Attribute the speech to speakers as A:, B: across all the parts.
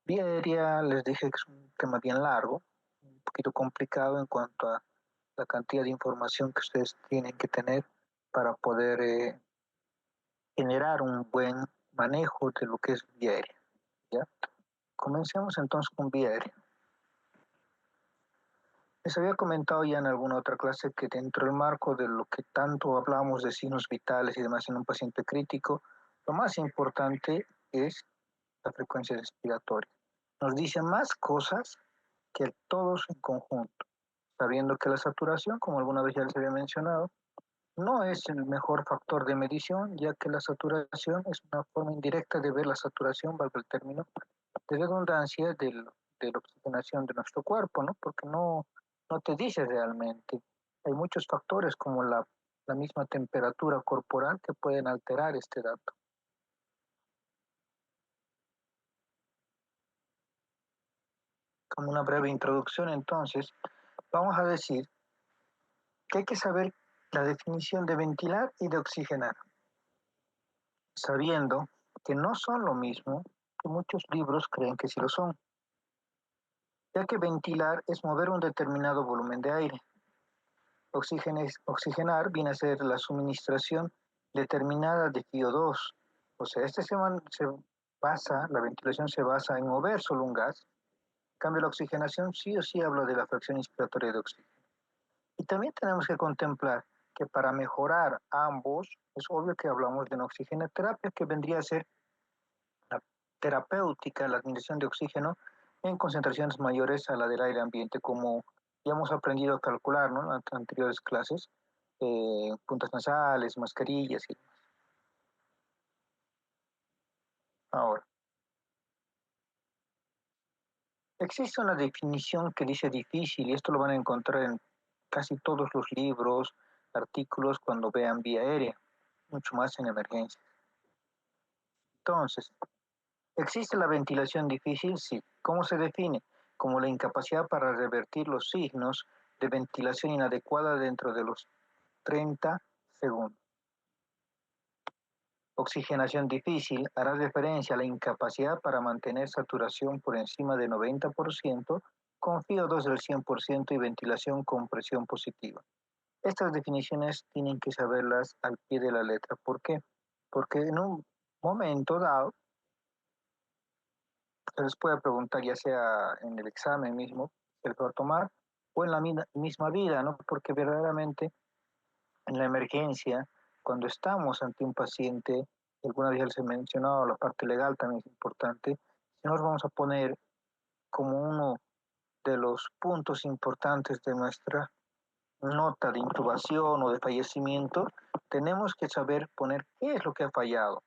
A: Vía aérea, les dije que es un tema bien largo, un poquito complicado en cuanto a la cantidad de información que ustedes tienen que tener para poder generar un buen manejo de lo que es vía aérea. ¿Ya? Comencemos entonces con vía aérea. Les había comentado ya en alguna otra clase que dentro del marco de lo que tanto hablamos de signos vitales y demás en un paciente crítico, lo más importante es la frecuencia respiratoria. Nos dice más cosas que todos en conjunto, sabiendo que la saturación, como alguna vez ya les había mencionado, no es el mejor factor de medición, ya que la saturación es una forma indirecta de ver la saturación, valga el término, de redundancia de la oxigenación de nuestro cuerpo, ¿no? Porque no te dice realmente. Hay muchos factores como la misma temperatura corporal que pueden alterar este dato. Como una breve introducción, entonces, vamos a decir que hay que saber la definición de ventilar y de oxigenar, sabiendo que no son lo mismo que muchos libros creen que sí lo son, ya que ventilar es mover un determinado volumen de aire. Oxigenar viene a ser la suministración determinada de CO2. O sea, se basa, la ventilación se basa en mover solo un gas. En cambio, la oxigenación sí o sí habla de la fracción inspiratoria de oxígeno. Y también tenemos que contemplar que para mejorar ambos, es obvio que hablamos de una oxigenoterapia que vendría a ser la terapéutica, la administración de oxígeno en concentraciones mayores a la del aire ambiente, como ya hemos aprendido a calcular, ¿no? En las anteriores clases, puntas nasales, mascarillas y demás. Ahora, existe una definición que dice difícil, y esto lo van a encontrar en casi todos los libros, artículos, cuando vean vía aérea, mucho más en emergencia. Entonces, ¿existe la ventilación difícil? Sí. ¿Cómo se define? Como la incapacidad para revertir los signos de ventilación inadecuada dentro de los 30 segundos. Oxigenación difícil hará referencia a la incapacidad para mantener saturación por encima de 90%, con FiO2 del 100% y ventilación con presión positiva. Estas definiciones tienen que saberlas al pie de la letra. ¿Por qué? Porque en un momento dado se les puede preguntar, ya sea en el examen mismo que les va a tomar o en la misma vida, ¿no? Porque verdaderamente en la emergencia, cuando estamos ante un paciente, alguna vez les he mencionado, la parte legal también es importante, si nos vamos a poner como uno de los puntos importantes de nuestra nota de intubación o de fallecimiento, tenemos que saber poner qué es lo que ha fallado.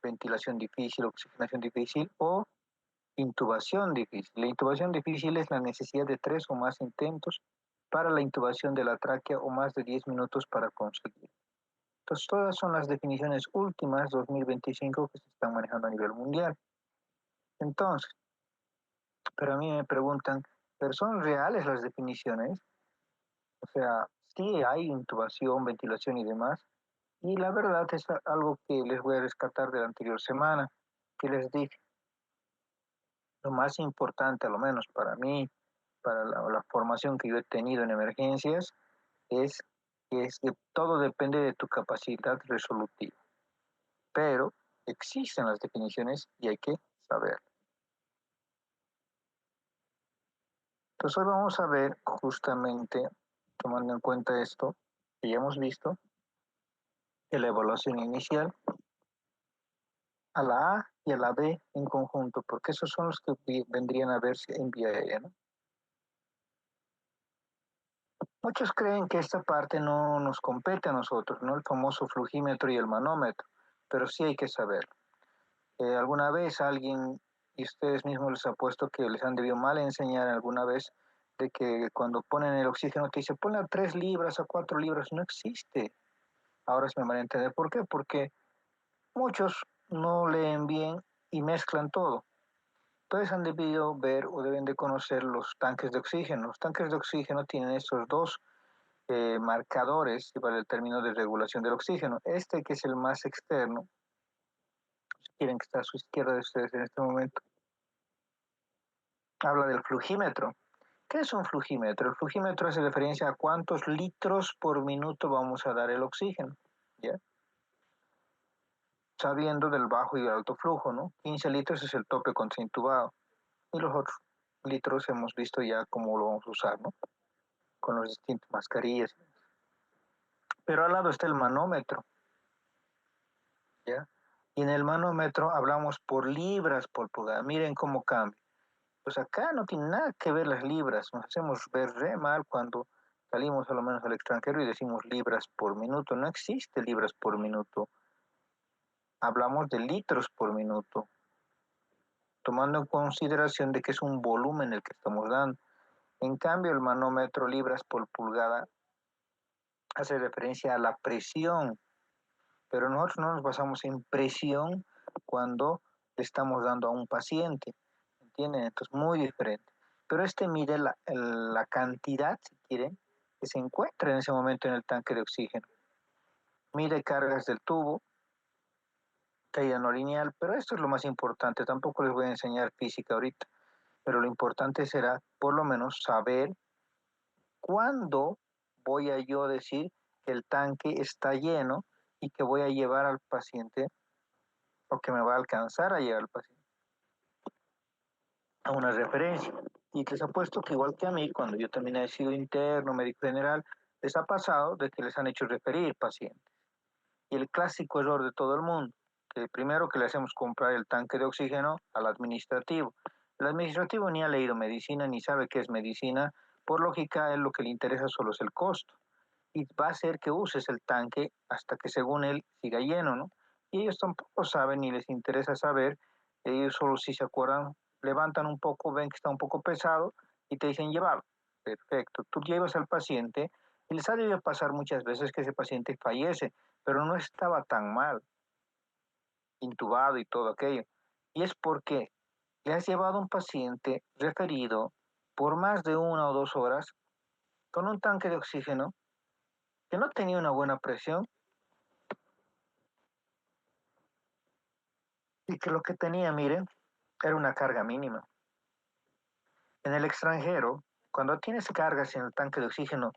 A: Ventilación difícil, oxigenación difícil o intubación difícil. La intubación difícil es la necesidad de 3 o más intentos para la intubación de la tráquea o más de 10 minutos para conseguir. Entonces, todas son las definiciones últimas 2025 que se están manejando a nivel mundial. Entonces, pero a mí me preguntan, ¿pero son reales las definiciones? O sea, sí hay intubación, ventilación y demás. Y la verdad es algo que les voy a rescatar de la anterior semana, que les dije, lo más importante, a lo menos para mí, para la formación que yo he tenido en emergencias, es que todo depende de tu capacidad resolutiva. Pero existen las definiciones y hay que saber. Entonces hoy vamos a ver justamente, tomando en cuenta esto que ya hemos visto, de la evaluación inicial a la A y a la B en conjunto, porque esos son los que vendrían a verse en vía aérea, ¿no? Muchos creen que esta parte no nos compete a nosotros, ¿no? El famoso flugímetro y el manómetro, pero sí hay que saber. ¿Alguna vez alguien, y ustedes mismos les ha puesto que les han debido mal enseñar alguna vez, de que cuando ponen el oxígeno te dice, ponle a 3 libras, a 4 libras? No existe. Ahora se me van a entender por qué, porque muchos no leen bien y mezclan todo. Entonces han debido ver o deben de conocer los tanques de oxígeno. Los tanques de oxígeno tienen estos dos marcadores para el término de regulación del oxígeno. Este que es el más externo, si quieren que está a su izquierda de ustedes en este momento, habla del flugímetro. ¿Qué es un flugímetro? El flugímetro hace referencia a cuántos litros por minuto vamos a dar el oxígeno, ¿ya? Sabiendo del bajo y alto flujo, ¿no? 15 litros es el tope contra intubado. Y los otros litros hemos visto ya cómo lo vamos a usar, ¿no? Con las distintas mascarillas. Pero al lado está el manómetro, ¿ya? Y en el manómetro hablamos por libras por pulgada. Miren cómo cambia. Pues acá no tiene nada que ver las libras. Nos hacemos ver re mal cuando salimos a lo menos al extranjero y decimos libras por minuto. No existe libras por minuto. Hablamos de litros por minuto, tomando en consideración de que es un volumen el que estamos dando. En cambio, el manómetro libras por pulgada hace referencia a la presión, pero nosotros no nos basamos en presión cuando le estamos dando a un paciente, ¿entienden? Entonces, muy diferente. Pero este mide la cantidad, si quieren, que se encuentra en ese momento en el tanque de oxígeno. Mide cargas del tubo, caída no lineal, pero esto es lo más importante. Tampoco les voy a enseñar física ahorita, pero lo importante será por lo menos saber cuándo voy a yo decir que el tanque está lleno y que voy a llevar al paciente o que me va a alcanzar a llevar al paciente a una referencia. Y les apuesto que igual que a mí, cuando yo también he sido interno, médico general, les ha pasado de que les han hecho referir pacientes. Y el clásico error de todo el mundo, que primero que le hacemos comprar el tanque de oxígeno al administrativo. El administrativo ni ha leído medicina, ni sabe qué es medicina. Por lógica, a él lo que le interesa solo es el costo. Y va a hacer que uses el tanque hasta que según él siga lleno, ¿no? Y ellos tampoco saben ni les interesa saber, ellos solo si se acuerdan, levantan un poco, ven que está un poco pesado y te dicen llevarlo. Perfecto, tú llevas al paciente y les ha debido pasar muchas veces que ese paciente fallece, pero no estaba tan mal, intubado y todo aquello. Y es porque le has llevado a un paciente referido por más de 1 o 2 horas con un tanque de oxígeno que no tenía una buena presión y que lo que tenía, miren, era una carga mínima. En el extranjero, cuando tienes cargas en el tanque de oxígeno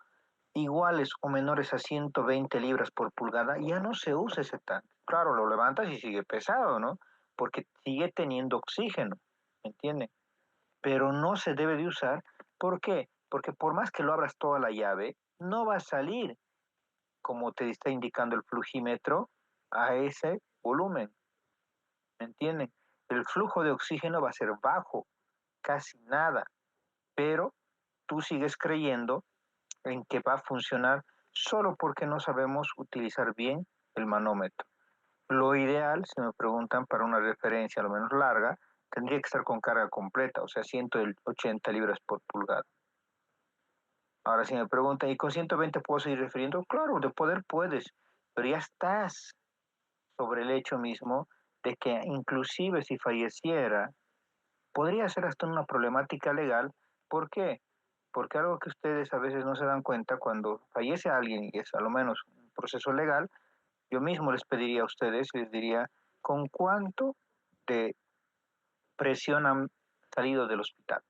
A: iguales o menores a 120 libras por pulgada, ya no se usa ese tanque. Claro, lo levantas y sigue pesado, ¿no? Porque sigue teniendo oxígeno, ¿me entienden? Pero no se debe de usar. ¿Por qué? Porque por más que lo abras toda la llave, no va a salir, como te está indicando el flugímetro, a ese volumen, ¿me entienden? El flujo de oxígeno va a ser bajo, casi nada, pero tú sigues creyendo en que va a funcionar solo porque no sabemos utilizar bien el manómetro. Lo ideal, si me preguntan para una referencia a lo menos larga, tendría que estar con carga completa, o sea, 180 libras por pulgada. Ahora, si me preguntan, ¿y con 120 puedo seguir refiriendo? Claro, de poder puedes, pero ya estás sobre el hecho mismo de que inclusive si falleciera, podría ser hasta una problemática legal. ¿Por qué? Porque algo que ustedes a veces no se dan cuenta, cuando fallece alguien y es a lo menos un proceso legal, yo mismo les pediría a ustedes, les diría, ¿con cuánto de presión han salido del hospital?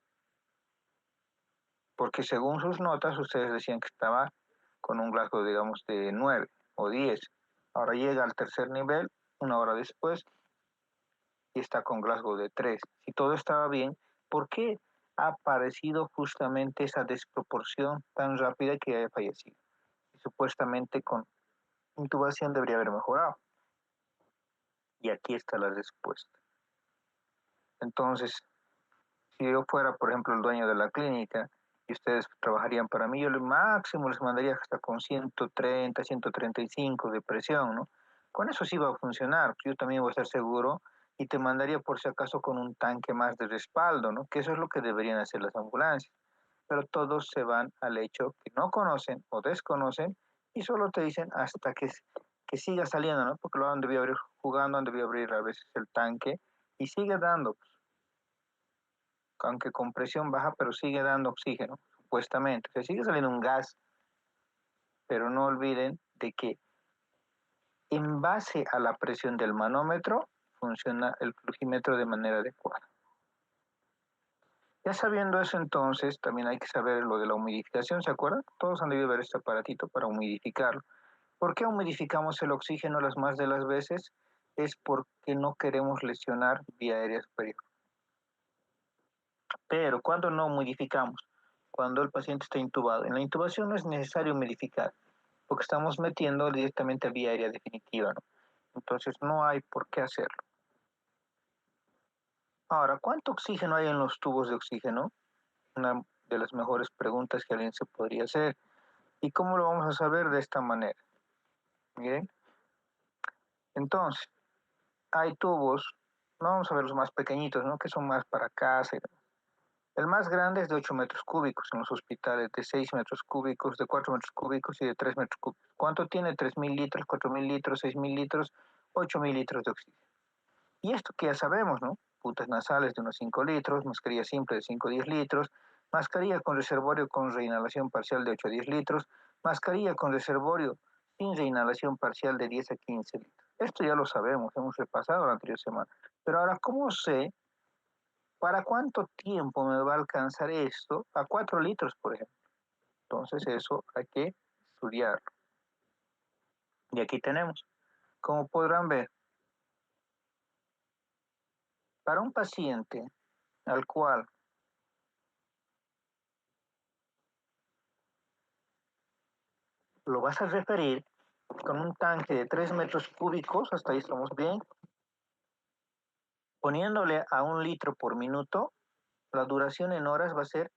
A: Porque según sus notas, ustedes decían que estaba con un Glasgow, digamos, de 9 o 10. Ahora llega al tercer nivel, 1 hora después, y está con Glasgow de 3. Si todo estaba bien, ¿por qué ha aparecido justamente esa desproporción tan rápida que haya fallecido? Y supuestamente con intubación debería haber mejorado. Y aquí está la respuesta. Entonces, si yo fuera, por ejemplo, el dueño de la clínica y ustedes trabajarían para mí, yo lo máximo les mandaría hasta con 130, 135 de presión, ¿no? Con eso sí va a funcionar, yo también voy a estar seguro y te mandaría por si acaso con un tanque más de respaldo, ¿no? Que eso es lo que deberían hacer las ambulancias. Pero todos se van al hecho que no conocen o desconocen y solo te dicen hasta que siga saliendo, ¿no? Porque lo han debido abrir jugando, han debido abrir a veces el tanque y sigue dando, aunque con presión baja, pero sigue dando oxígeno, supuestamente. O sea, sigue saliendo un gas, pero no olviden de que en base a la presión del manómetro funciona el flugímetro de manera adecuada. Ya sabiendo eso, entonces, también hay que saber lo de la humidificación, ¿se acuerdan? Todos han debido ver este aparatito para humidificarlo. ¿Por qué humidificamos el oxígeno las más de las veces? Es porque no queremos lesionar vía aérea superior. Pero cuando no humidificamos, cuando el paciente está intubado, en la intubación no es necesario humidificar, porque estamos metiendo directamente a vía aérea definitiva, ¿no? Entonces no hay por qué hacerlo. Ahora, ¿cuánto oxígeno hay en los tubos de oxígeno? Una de las mejores preguntas que alguien se podría hacer. ¿Y cómo lo vamos a saber? De esta manera. Miren, entonces, hay tubos, no vamos a ver los más pequeñitos, ¿no? Que son más para casa. El más grande es de 8 metros cúbicos en los hospitales, de 6 metros cúbicos, de 4 metros cúbicos y de 3 metros cúbicos. ¿Cuánto tiene? 3.000 litros, 4.000 litros, 6.000 litros, 8.000 litros de oxígeno. Y esto que ya sabemos, ¿no? Puntas nasales de unos 5 litros, mascarilla simple de 5 a 10 litros, mascarilla con reservorio con reinhalación parcial de 8 a 10 litros, mascarilla con reservorio sin reinhalación parcial de 10 a 15 litros. Esto ya lo sabemos, hemos repasado la anterior semana. Pero ahora, ¿cómo sé para cuánto tiempo me va a alcanzar esto? A 4 litros, por ejemplo. Entonces eso hay que estudiarlo. Y aquí tenemos, como podrán ver, para un paciente al cual lo vas a referir con un tanque de 3 metros cúbicos, hasta ahí estamos bien, poniéndole a 1 litro por minuto, la duración en horas va a ser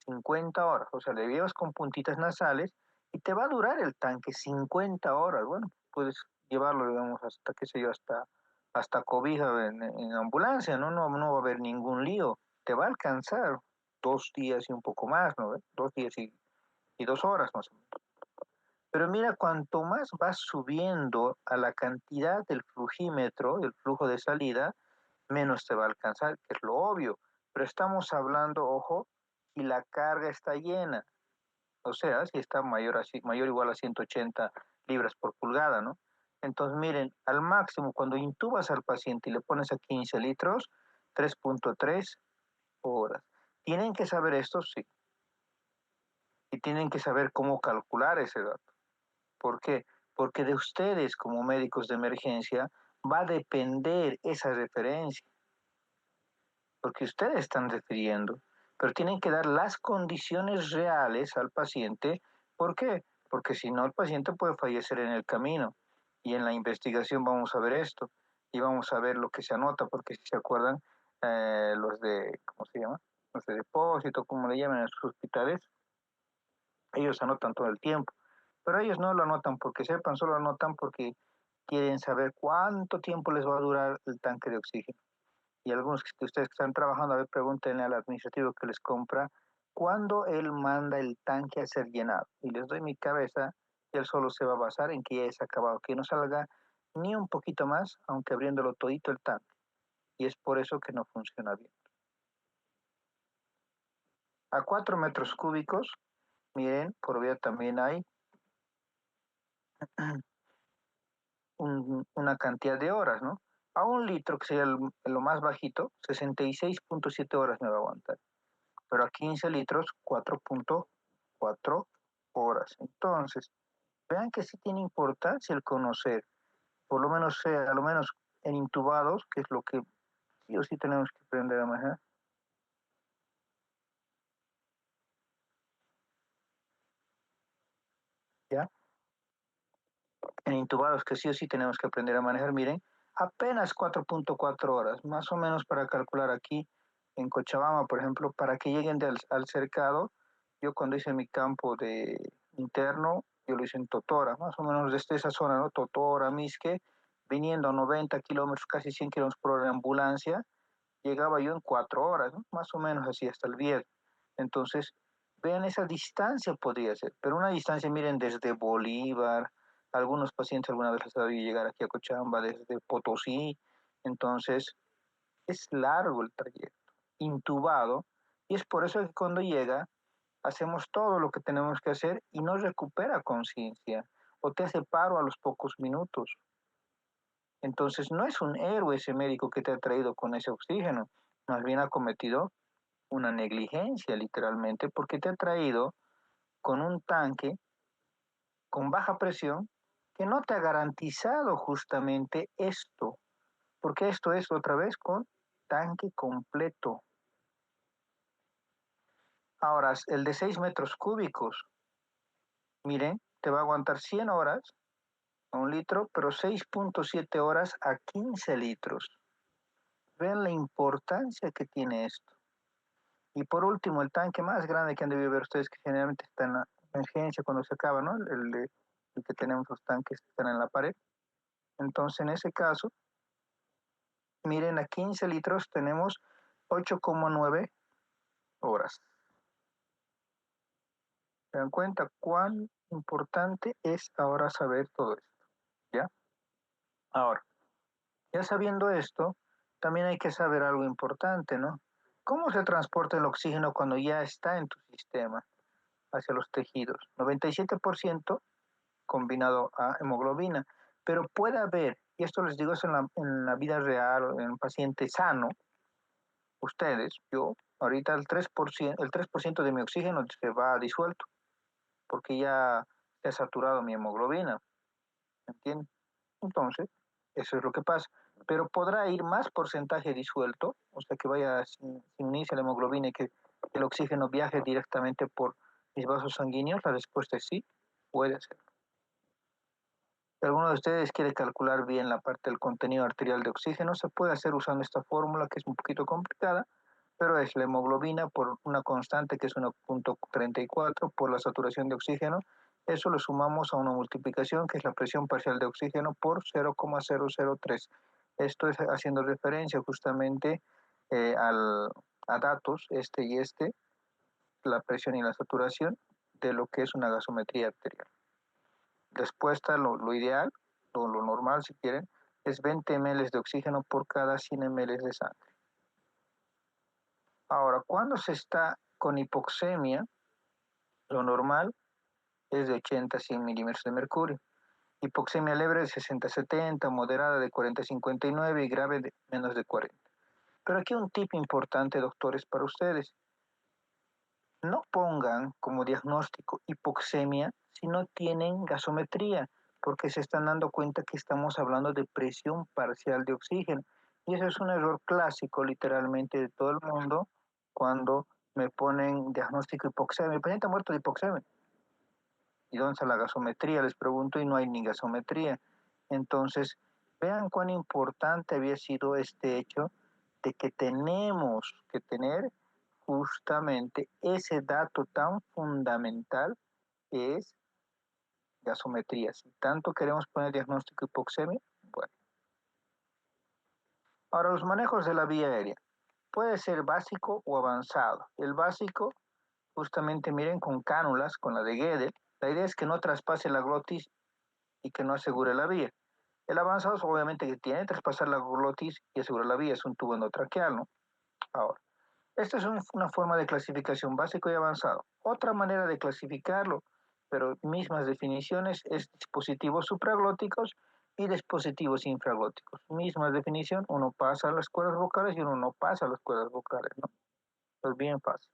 A: 50 horas, o sea, le llevas con puntitas nasales y te va a durar el tanque 50 horas. Bueno, puedes llevarlo, digamos, hasta, qué sé yo, hasta cobija en ambulancia, ¿no? No va a haber ningún lío, te va a alcanzar 2 días y un poco más, ¿no? 2 días y 2 horas más o menos. Pero mira, cuanto más vas subiendo a la cantidad del flujímetro, el flujo de salida, menos te va a alcanzar, que es lo obvio. Pero estamos hablando, ojo, si la carga está llena, o sea, si está mayor o igual a 180 libras por pulgada, ¿no? Entonces, miren, al máximo, cuando intubas al paciente y le pones a 15 litros, 3.3 horas. ¿Tienen que saber esto? Sí. Y tienen que saber cómo calcular ese dato. ¿Por qué? Porque de ustedes como médicos de emergencia va a depender esa referencia, porque ustedes están refiriendo, pero tienen que dar las condiciones reales al paciente. ¿Por qué? Porque si no, el paciente puede fallecer en el camino. Y en la investigación vamos a ver esto y vamos a ver lo que se anota, porque si se acuerdan, los de, ¿cómo se llama? Los de depósito, como le llaman en sus hospitales, ellos anotan todo el tiempo. Pero ellos no lo anotan porque sepan, solo lo anotan porque quieren saber cuánto tiempo les va a durar el tanque de oxígeno. Y algunos que ustedes que están trabajando, a ver, pregúntenle al administrativo que les compra cuándo él manda el tanque a ser llenado. Y les doy mi cabeza, y él solo se va a basar en que ya es acabado, que no salga ni un poquito más, aunque abriéndolo todito el tanque. Y es por eso que no funciona bien. A 4 metros cúbicos, miren, por vía también hay una cantidad de horas, ¿no? A 1 litro, que sería lo más bajito, 66.7 horas me va a aguantar. Pero a 15 litros, 4.4 horas. Entonces, vean que sí tiene importancia el conocer, por lo menos sea, a lo menos en intubados, que es lo que sí o sí tenemos que aprender a manejar, ¿ya? En intubados que sí o sí tenemos que aprender a manejar, miren, apenas 4.4 horas, más o menos para calcular aquí en Cochabamba, por ejemplo, para que lleguen al cercado. Yo cuando hice mi campo de interno, yo lo hice en Totora, más o menos desde esa zona, ¿no? Totora, Misque, viniendo a 90 kilómetros, casi 100 kilómetros por hora en ambulancia, llegaba yo en 4 horas, ¿no? Más o menos así hasta el Vier. Entonces, vean esa distancia podría ser, pero una distancia, miren, desde Bolívar, algunos pacientes alguna vez les ha debido llegar aquí a Cochabamba desde Potosí, entonces es largo el trayecto, intubado, y es por eso que cuando llega hacemos todo lo que tenemos que hacer y no recupera conciencia o te hace paro a los pocos minutos. Entonces no es un héroe ese médico que te ha traído con ese oxígeno, más bien ha cometido una negligencia literalmente, porque te ha traído con un tanque con baja presión que no te ha garantizado justamente esto, porque esto es otra vez con tanque completo. Ahora, el de 6 metros cúbicos, miren, te va a aguantar 100 horas a 1 litro, pero 6.7 horas a 15 litros. Vean la importancia que tiene esto. Y por último, el tanque más grande que han debido ver ustedes, que generalmente está en la emergencia cuando se acaba, ¿no? El que tenemos los tanques que están en la pared. Entonces, en ese caso, miren, a 15 litros tenemos 8,9 horas. ¿Se dan cuenta cuán importante es ahora saber todo esto? ¿Ya? Ahora, ya sabiendo esto, también hay que saber algo importante, ¿no? ¿Cómo se transporta el oxígeno cuando ya está en tu sistema hacia los tejidos? 97% combinado a hemoglobina, pero puede haber, y esto les digo es en la vida real, en un paciente sano, ustedes, yo, ahorita el 3% de mi oxígeno se va disuelto, porque ya se ha saturado mi hemoglobina, ¿entienden? Entonces, eso es lo que pasa. Pero podrá ir más porcentaje disuelto, o sea, que vaya sin unirse a la hemoglobina y que el oxígeno viaje directamente por mis vasos sanguíneos. La respuesta es sí, puede ser. Si alguno de ustedes quiere calcular bien la parte del contenido arterial de oxígeno, se puede hacer usando esta fórmula que es un poquito complicada, pero es la hemoglobina por una constante que es 1.34 por la saturación de oxígeno. Eso lo sumamos a una multiplicación que es la presión parcial de oxígeno por 0,003. Esto es haciendo referencia justamente a datos, este y este, la presión y la saturación de lo que es una gasometría arterial. Respuesta, lo ideal, lo normal si quieren, es 20 ml de oxígeno por cada 100 ml de sangre. Ahora, cuando se está con hipoxemia, lo normal es de 80 a 100 milímetros de mercurio. Hipoxemia leve de 60 a 70, moderada de 40 a 59 y grave de menos de 40. Pero aquí un tip importante, doctores, para ustedes. No pongan como diagnóstico hipoxemia si no tienen gasometría, porque se están dando cuenta que estamos hablando de presión parcial de oxígeno. Y eso es un error clásico, literalmente, de todo el mundo cuando me ponen diagnóstico hipoxemia. El paciente ha muerto de hipoxemia. ¿Y dónde está la gasometría? Les pregunto y no hay ni gasometría. Entonces, vean cuán importante había sido este hecho de que tenemos que tener justamente ese dato tan fundamental que es gasometría. Si tanto queremos poner diagnóstico hipoxemia, bueno. Ahora, los manejos de la vía aérea. Puede ser básico o avanzado. El básico, justamente miren, con cánulas, con la de Guedel. La idea es que no traspase la glotis y que no asegure la vía. El avanzado es obviamente que tiene que traspasar la glotis y asegurar la vía. Es un tubo endotraqueal, ¿no? Ahora, esta es una forma de clasificación básico y avanzado. Otra manera de clasificarlo, pero mismas definiciones, es dispositivos supraglóticos y dispositivos infraglóticos. Misma definición, uno pasa a las cuerdas vocales y uno no pasa a las cuerdas vocales, ¿no? Es bien fácil.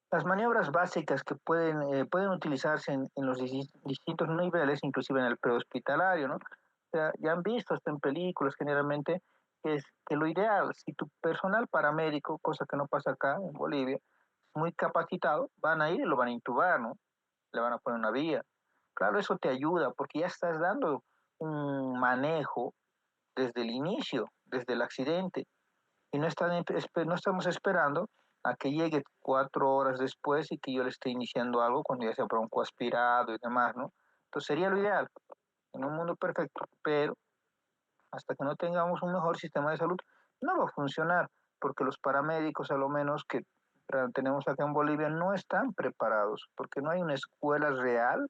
A: Las maniobras básicas que pueden utilizarse en los distintos niveles, inclusive en el prehospitalario, ¿no? O sea, ya han visto hasta en películas generalmente que es que lo ideal, si tu personal paramédico, cosa que no pasa acá en Bolivia, es muy capacitado, van a ir y lo van a intubar, ¿no? Le van a poner una vía. Claro, eso te ayuda porque ya estás dando un manejo desde el inicio, desde el accidente, y no estamos esperando a que llegue 4 horas después y que yo le esté iniciando algo cuando ya sea broncoaspirado y demás, ¿no? Entonces sería lo ideal, en un mundo perfecto, pero hasta que no tengamos un mejor sistema de salud, no va a funcionar, porque los paramédicos, a lo menos que tenemos acá en Bolivia, no están preparados, porque no hay una escuela real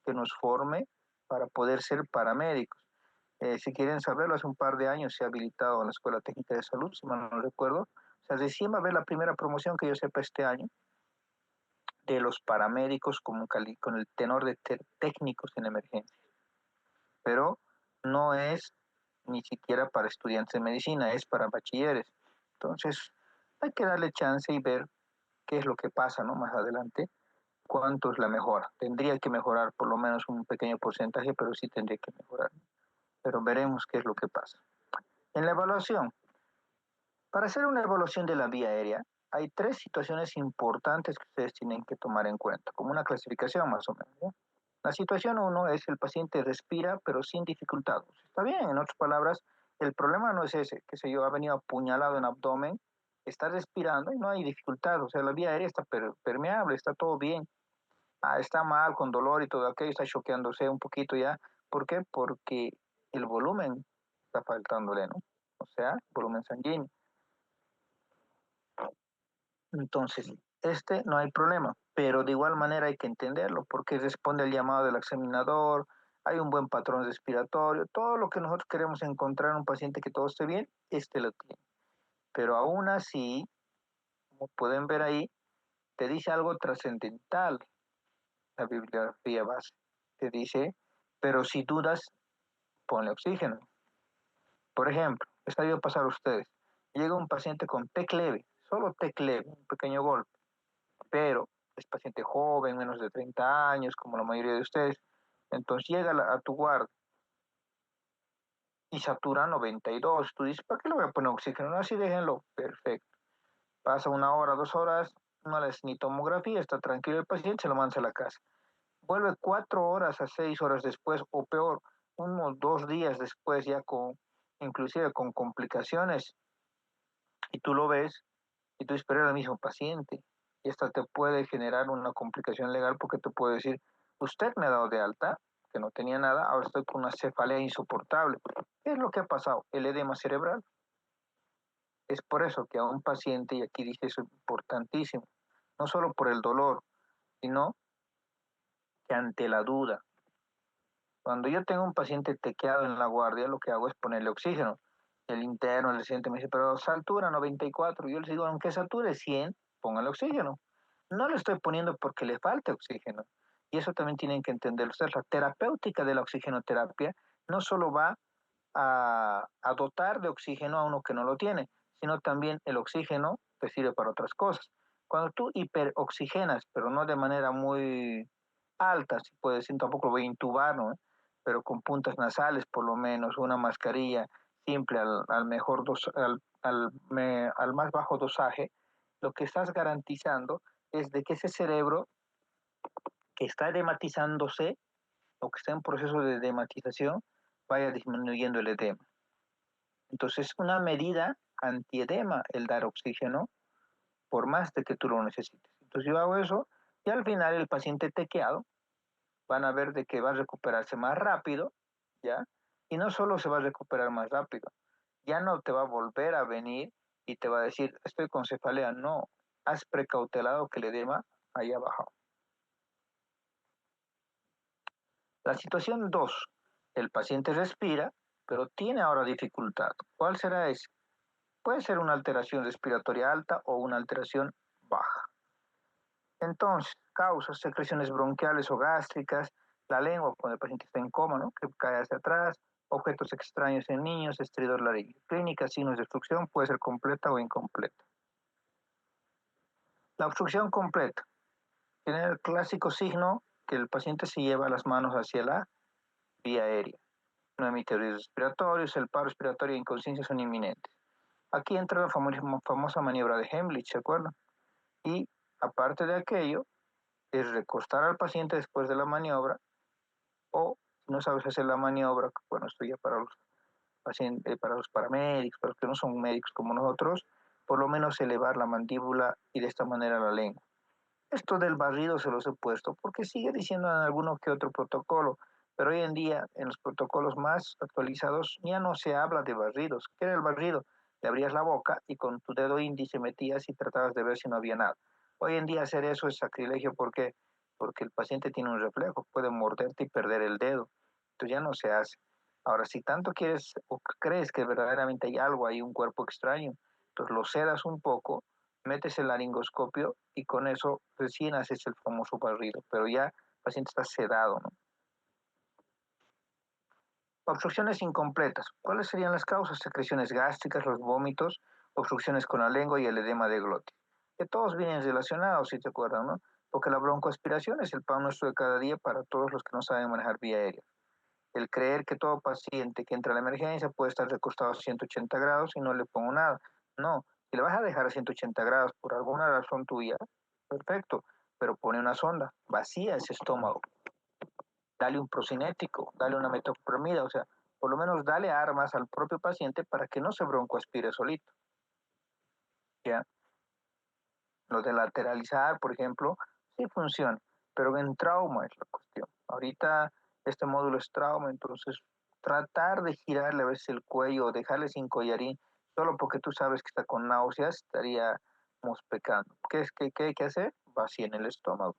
A: que nos forme para poder ser paramédicos. Si quieren saberlo, hace un par de años se ha habilitado en la Escuela Técnica de Salud, si mal no recuerdo. O sea, recién va a haber la primera promoción que yo sepa este año de los paramédicos con el tenor de técnicos en emergencia. Pero no es ni siquiera para estudiantes de medicina, es para bachilleres. Entonces, hay que darle chance y ver qué es lo que pasa, ¿no? Más adelante, cuánto es la mejora. Tendría que mejorar por lo menos un pequeño porcentaje, pero sí tendría que mejorar. Pero veremos qué es lo que pasa. En la evaluación, para hacer una evaluación de la vía aérea, hay tres situaciones importantes que ustedes tienen que tomar en cuenta, como una clasificación más o menos, ¿no? La situación uno es el paciente respira, pero sin dificultad. Está bien, en otras palabras, el problema no es ese, que sé yo, ha venido apuñalado en abdomen, está respirando y no hay dificultad, o sea, la vía aérea está permeable, está todo bien. Está mal, con dolor y todo aquello, está choqueándose un poquito ya. ¿Por qué? Porque el volumen está faltándole, ¿no? O sea, volumen sanguíneo. Entonces, no hay problema, pero de igual manera hay que entenderlo, porque responde al llamado del examinador, hay un buen patrón respiratorio, todo lo que nosotros queremos encontrar en un paciente que todo esté bien, lo tiene. Pero aún así, como pueden ver ahí, te dice algo trascendental la bibliografía base. Te dice, pero si dudas, ponle oxígeno. Por ejemplo, está debido pasar a ustedes. Llega un paciente con TEC leve, solo TEC leve, un pequeño golpe, pero es paciente joven, menos de 30 años, como la mayoría de ustedes. Entonces llega a tu guardia y satura 92. Tú dices, ¿para qué le voy a poner oxígeno? No, así déjenlo. Perfecto. Pasa 1 hora, 2 horas, no le hace ni tomografía, está tranquilo el paciente, se lo manda a la casa. Vuelve 4 horas a 6 horas después, o peor, unos 2 días después, ya inclusive con complicaciones, y tú lo ves, y tú esperas al mismo paciente, y esto te puede generar una complicación legal porque te puede decir, usted me ha dado de alta, que no tenía nada, ahora estoy con una cefalea insoportable. ¿Qué es lo que ha pasado? El edema cerebral. Es por eso que a un paciente, y aquí dice eso importantísimo, no solo por el dolor, sino que ante la duda. Cuando yo tengo un paciente tequeado en la guardia, lo que hago es ponerle oxígeno. El interno, el residente me dice, pero satura 94. Yo les digo, aunque sature 100, póngale oxígeno. No le estoy poniendo porque le falte oxígeno. Y eso también tienen que entender ustedes. La terapéutica de la oxigenoterapia no solo va a dotar de oxígeno a uno que no lo tiene, sino también el oxígeno te sirve para otras cosas. Cuando tú hiperoxigenas, pero no de manera muy alta, si puedes decir, tampoco lo voy a intubar, ¿no? Pero con puntas nasales por lo menos, una mascarilla simple al mejor al más bajo dosaje, lo que estás garantizando es de que ese cerebro que está edematizándose o que está en proceso de edematización vaya disminuyendo el edema. Entonces, es una medida antiedema el dar oxígeno por más de que tú lo necesites. Entonces, yo hago eso y al final el paciente tequeado van a ver de que va a recuperarse más rápido, ¿ya? Y no solo se va a recuperar más rápido, ya no te va a volver a venir y te va a decir, estoy con cefalea. No, has precautelado que el edema haya bajado. La situación 2, el paciente respira, pero tiene ahora dificultad. ¿Cuál será ese? Puede ser una alteración respiratoria alta o una alteración baja. Entonces, causas, secreciones bronquiales o gástricas, la lengua cuando el paciente está en coma, ¿no? Que cae hacia atrás, objetos extraños en niños, estridor laríngeo. Clínica, signos de obstrucción, puede ser completa o incompleta. La obstrucción completa tiene el clásico signo que el paciente se lleva las manos hacia la vía aérea. No emite ruidos respiratorios, el paro respiratorio e inconsciencia son inminentes. Aquí entra la famosa maniobra de Heimlich, ¿se acuerdan? Y aparte de aquello, es recostar al paciente después de la maniobra, o si no sabes hacer la maniobra, bueno, esto ya para los pacientes, para los paramédicos, para los que no son médicos como nosotros, por lo menos elevar la mandíbula y de esta manera la lengua. Esto del barrido se los he puesto porque sigue diciendo en alguno que otro protocolo, pero hoy en día en los protocolos más actualizados ya no se habla de barridos. ¿Qué era el barrido? Le abrías la boca y con tu dedo índice metías y tratabas de ver si no había nada. Hoy en día hacer eso es sacrilegio. ¿Por qué? Porque el paciente tiene un reflejo, puede morderte y perder el dedo. Entonces ya no se hace. Ahora, si tanto quieres o crees que verdaderamente hay algo, hay un cuerpo extraño, entonces lo sedas un poco, metes el laringoscopio y con eso recién haces el famoso barrido, pero ya el paciente está sedado, ¿no? Obstrucciones incompletas. ¿Cuáles serían las causas? Secreciones gástricas, los vómitos, obstrucciones con la lengua y el edema de glotis. Que todos vienen relacionados, si te acuerdan, ¿no? Porque la broncoaspiración es el pan nuestro de cada día para todos los que no saben manejar vía aérea. El creer que todo paciente que entra a la emergencia puede estar recostado a 180 grados y no le pongo nada. No, si le vas a dejar a 180 grados por alguna razón tuya, perfecto, pero pone una sonda, vacía ese estómago, dale un procinético, dale una metoclopramida, o sea, por lo menos dale armas al propio paciente para que no se broncoaspire solito. ¿Ya? Lo de lateralizar, por ejemplo, sí funciona, pero en trauma es la cuestión. Ahorita este módulo es trauma, entonces tratar de girarle a veces el cuello o dejarle sin collarín, solo porque tú sabes que está con náuseas, estaríamos pecando. ¿Qué hay que hacer? Vacía en el estómago.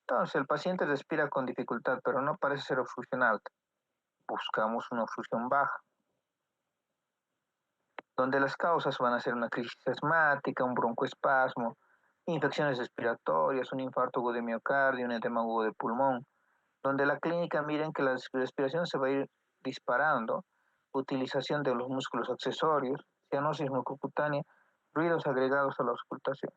A: Entonces, el paciente respira con dificultad, pero no parece ser obstrucción alta. Buscamos una obstrucción baja, donde las causas van a ser una crisis asmática, un broncoespasmo, infecciones respiratorias, un infarto agudo de miocardio, un edema agudo de pulmón, donde la clínica miren que la respiración se va a ir disparando, utilización de los músculos accesorios, cianosis mucocutánea, ruidos agregados a la auscultación.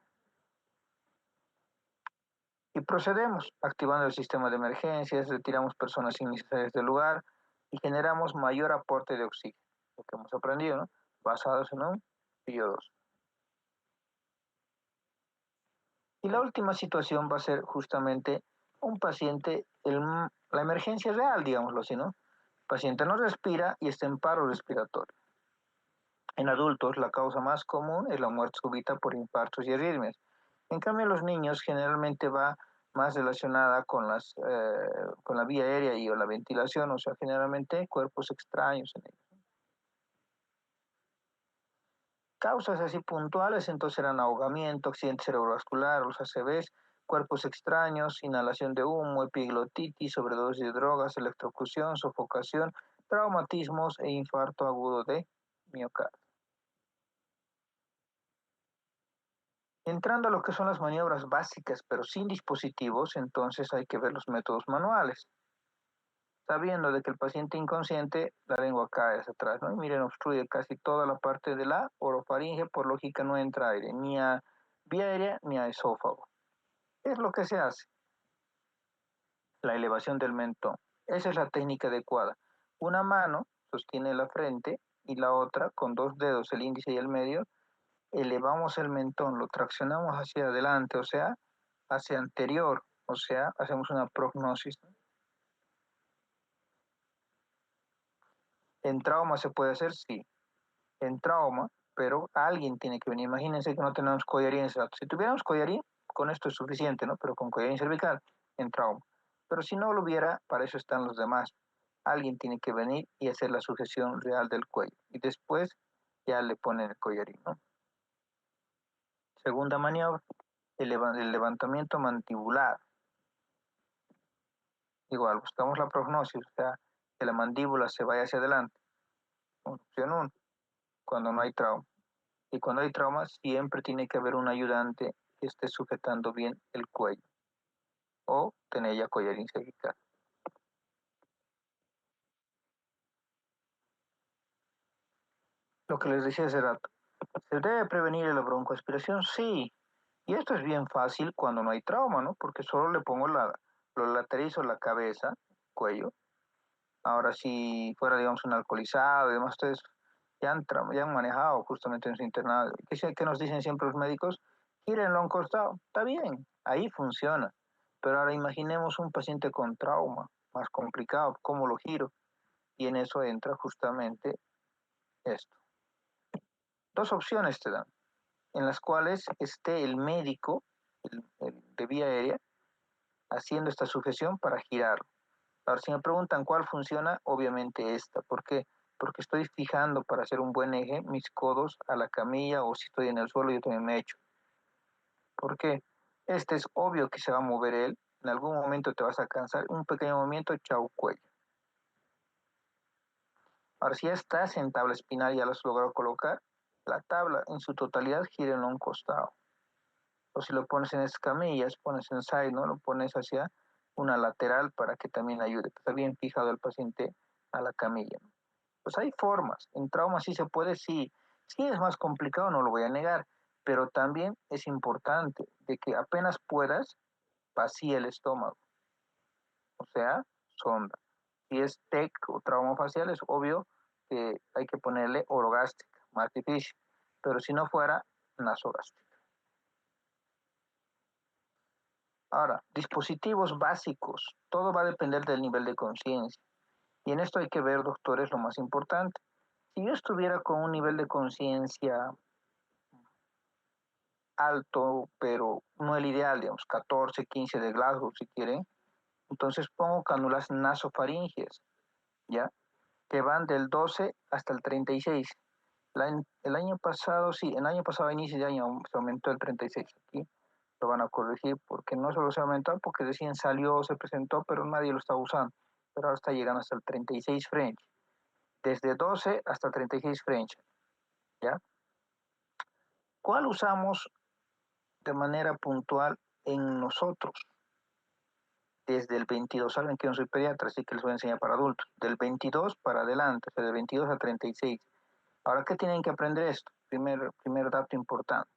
A: Y procedemos, activando el sistema de emergencias, retiramos personas innecesarias del lugar y generamos mayor aporte de oxígeno, lo que hemos aprendido, ¿no? Basados en un PIO2. Y la última situación va a ser justamente un paciente, la emergencia real, digámoslo así, ¿no? El paciente no respira y está en paro respiratorio. En adultos, la causa más común es la muerte súbita por infartos y arritmias. En cambio, en los niños generalmente va más relacionada con la vía aérea y o la ventilación, o sea, generalmente cuerpos extraños en ellos. Causas así puntuales entonces eran ahogamiento, accidente cerebrovascular, los ACVs, cuerpos extraños, inhalación de humo, epiglotitis, sobredosis de drogas, electrocución, sofocación, traumatismos e infarto agudo de miocardio. Entrando a lo que son las maniobras básicas, pero sin dispositivos, entonces hay que ver los métodos manuales, sabiendo de que el paciente inconsciente, la lengua cae hacia atrás, ¿no? Y miren, obstruye casi toda la parte de la orofaringe, por lógica no entra aire, ni a vía aérea ni a esófago. ¿Qué es lo que se hace? La elevación del mentón. Esa es la técnica adecuada. Una mano sostiene la frente y la otra, con dos dedos, el índice y el medio, elevamos el mentón, lo traccionamos hacia adelante, o sea, hacia anterior, o sea, hacemos una prognosis. En trauma se puede hacer, sí, en trauma, pero alguien tiene que venir. Imagínense que no tenemos collarín. Si tuviéramos collarín, con esto es suficiente, ¿no? Pero con collarín cervical, en trauma. Pero si no lo hubiera, para eso están los demás. Alguien tiene que venir y hacer la sujeción real del cuello. Y después ya le ponen el collarín, ¿no? Segunda maniobra, el levantamiento mandibular. Igual, buscamos la prognosis, o sea, que la mandíbula se vaya hacia adelante. Opción 1, cuando no hay trauma. Y cuando hay trauma, siempre tiene que haber un ayudante que esté sujetando bien el cuello o tener ya collarín cervical. Lo que les decía hace rato, ¿se debe prevenir la broncoaspiración? Sí. Y esto es bien fácil cuando no hay trauma, ¿no? Porque solo le pongo lo laterizo la cabeza, cuello. Ahora, si fuera, digamos, un alcoholizado y demás, ustedes ya han manejado justamente en su internado. ¿Qué nos dicen siempre los médicos? Gírenlo a un costado. Está bien, ahí funciona. Pero ahora imaginemos un paciente con trauma, más complicado, ¿cómo lo giro? Y en eso entra justamente esto. Dos opciones te dan, en las cuales esté el médico de vía aérea haciendo esta sujeción para girarlo. Ahora, si me preguntan cuál funciona, obviamente esta. ¿Por qué? Porque estoy fijando para hacer un buen eje mis codos a la camilla o si estoy en el suelo yo también me echo. ¿Por qué? Este es obvio que se va a mover él. En algún momento te vas a cansar. Un pequeño movimiento, chau, cuello. Ahora, si ya estás en tabla espinal y ya lo has logrado colocar, la tabla en su totalidad gira en un costado. O si lo pones en escamillas, pones en side, ¿no? Lo pones hacia una lateral para que también ayude, que está bien fijado el paciente a la camilla, ¿no? Pues hay formas, en trauma sí se puede, sí, sí es más complicado, no lo voy a negar, pero también es importante de que apenas puedas, vacía el estómago, o sea, sonda. Si es TEC o trauma facial, es obvio que hay que ponerle orogástrica, más difícil, pero si no fuera, nasogástrica. Ahora, dispositivos básicos, todo va a depender del nivel de conciencia. Y en esto hay que ver, doctores, lo más importante. Si yo estuviera con un nivel de conciencia alto, pero no el ideal, digamos, 14, 15 de Glasgow, si quieren, entonces pongo cánulas nasofaringeas, ¿ya? Que van del 12 hasta el 36. El año pasado, sí, el año pasado, a inicio de año, se aumentó el 36. Aquí lo van a corregir porque no solo se aumentó, porque recién salió, se presentó, pero nadie lo está usando. Pero ahora está llegando hasta el 36 French. Desde 12 hasta 36 French, ¿ya? ¿Cuál usamos de manera puntual en nosotros? Desde el 22, saben que yo no soy pediatra, así que les voy a enseñar para adultos. Del 22 para adelante, o sea, del 22 a 36. Ahora, ¿qué tienen que aprender esto? Primer dato importante.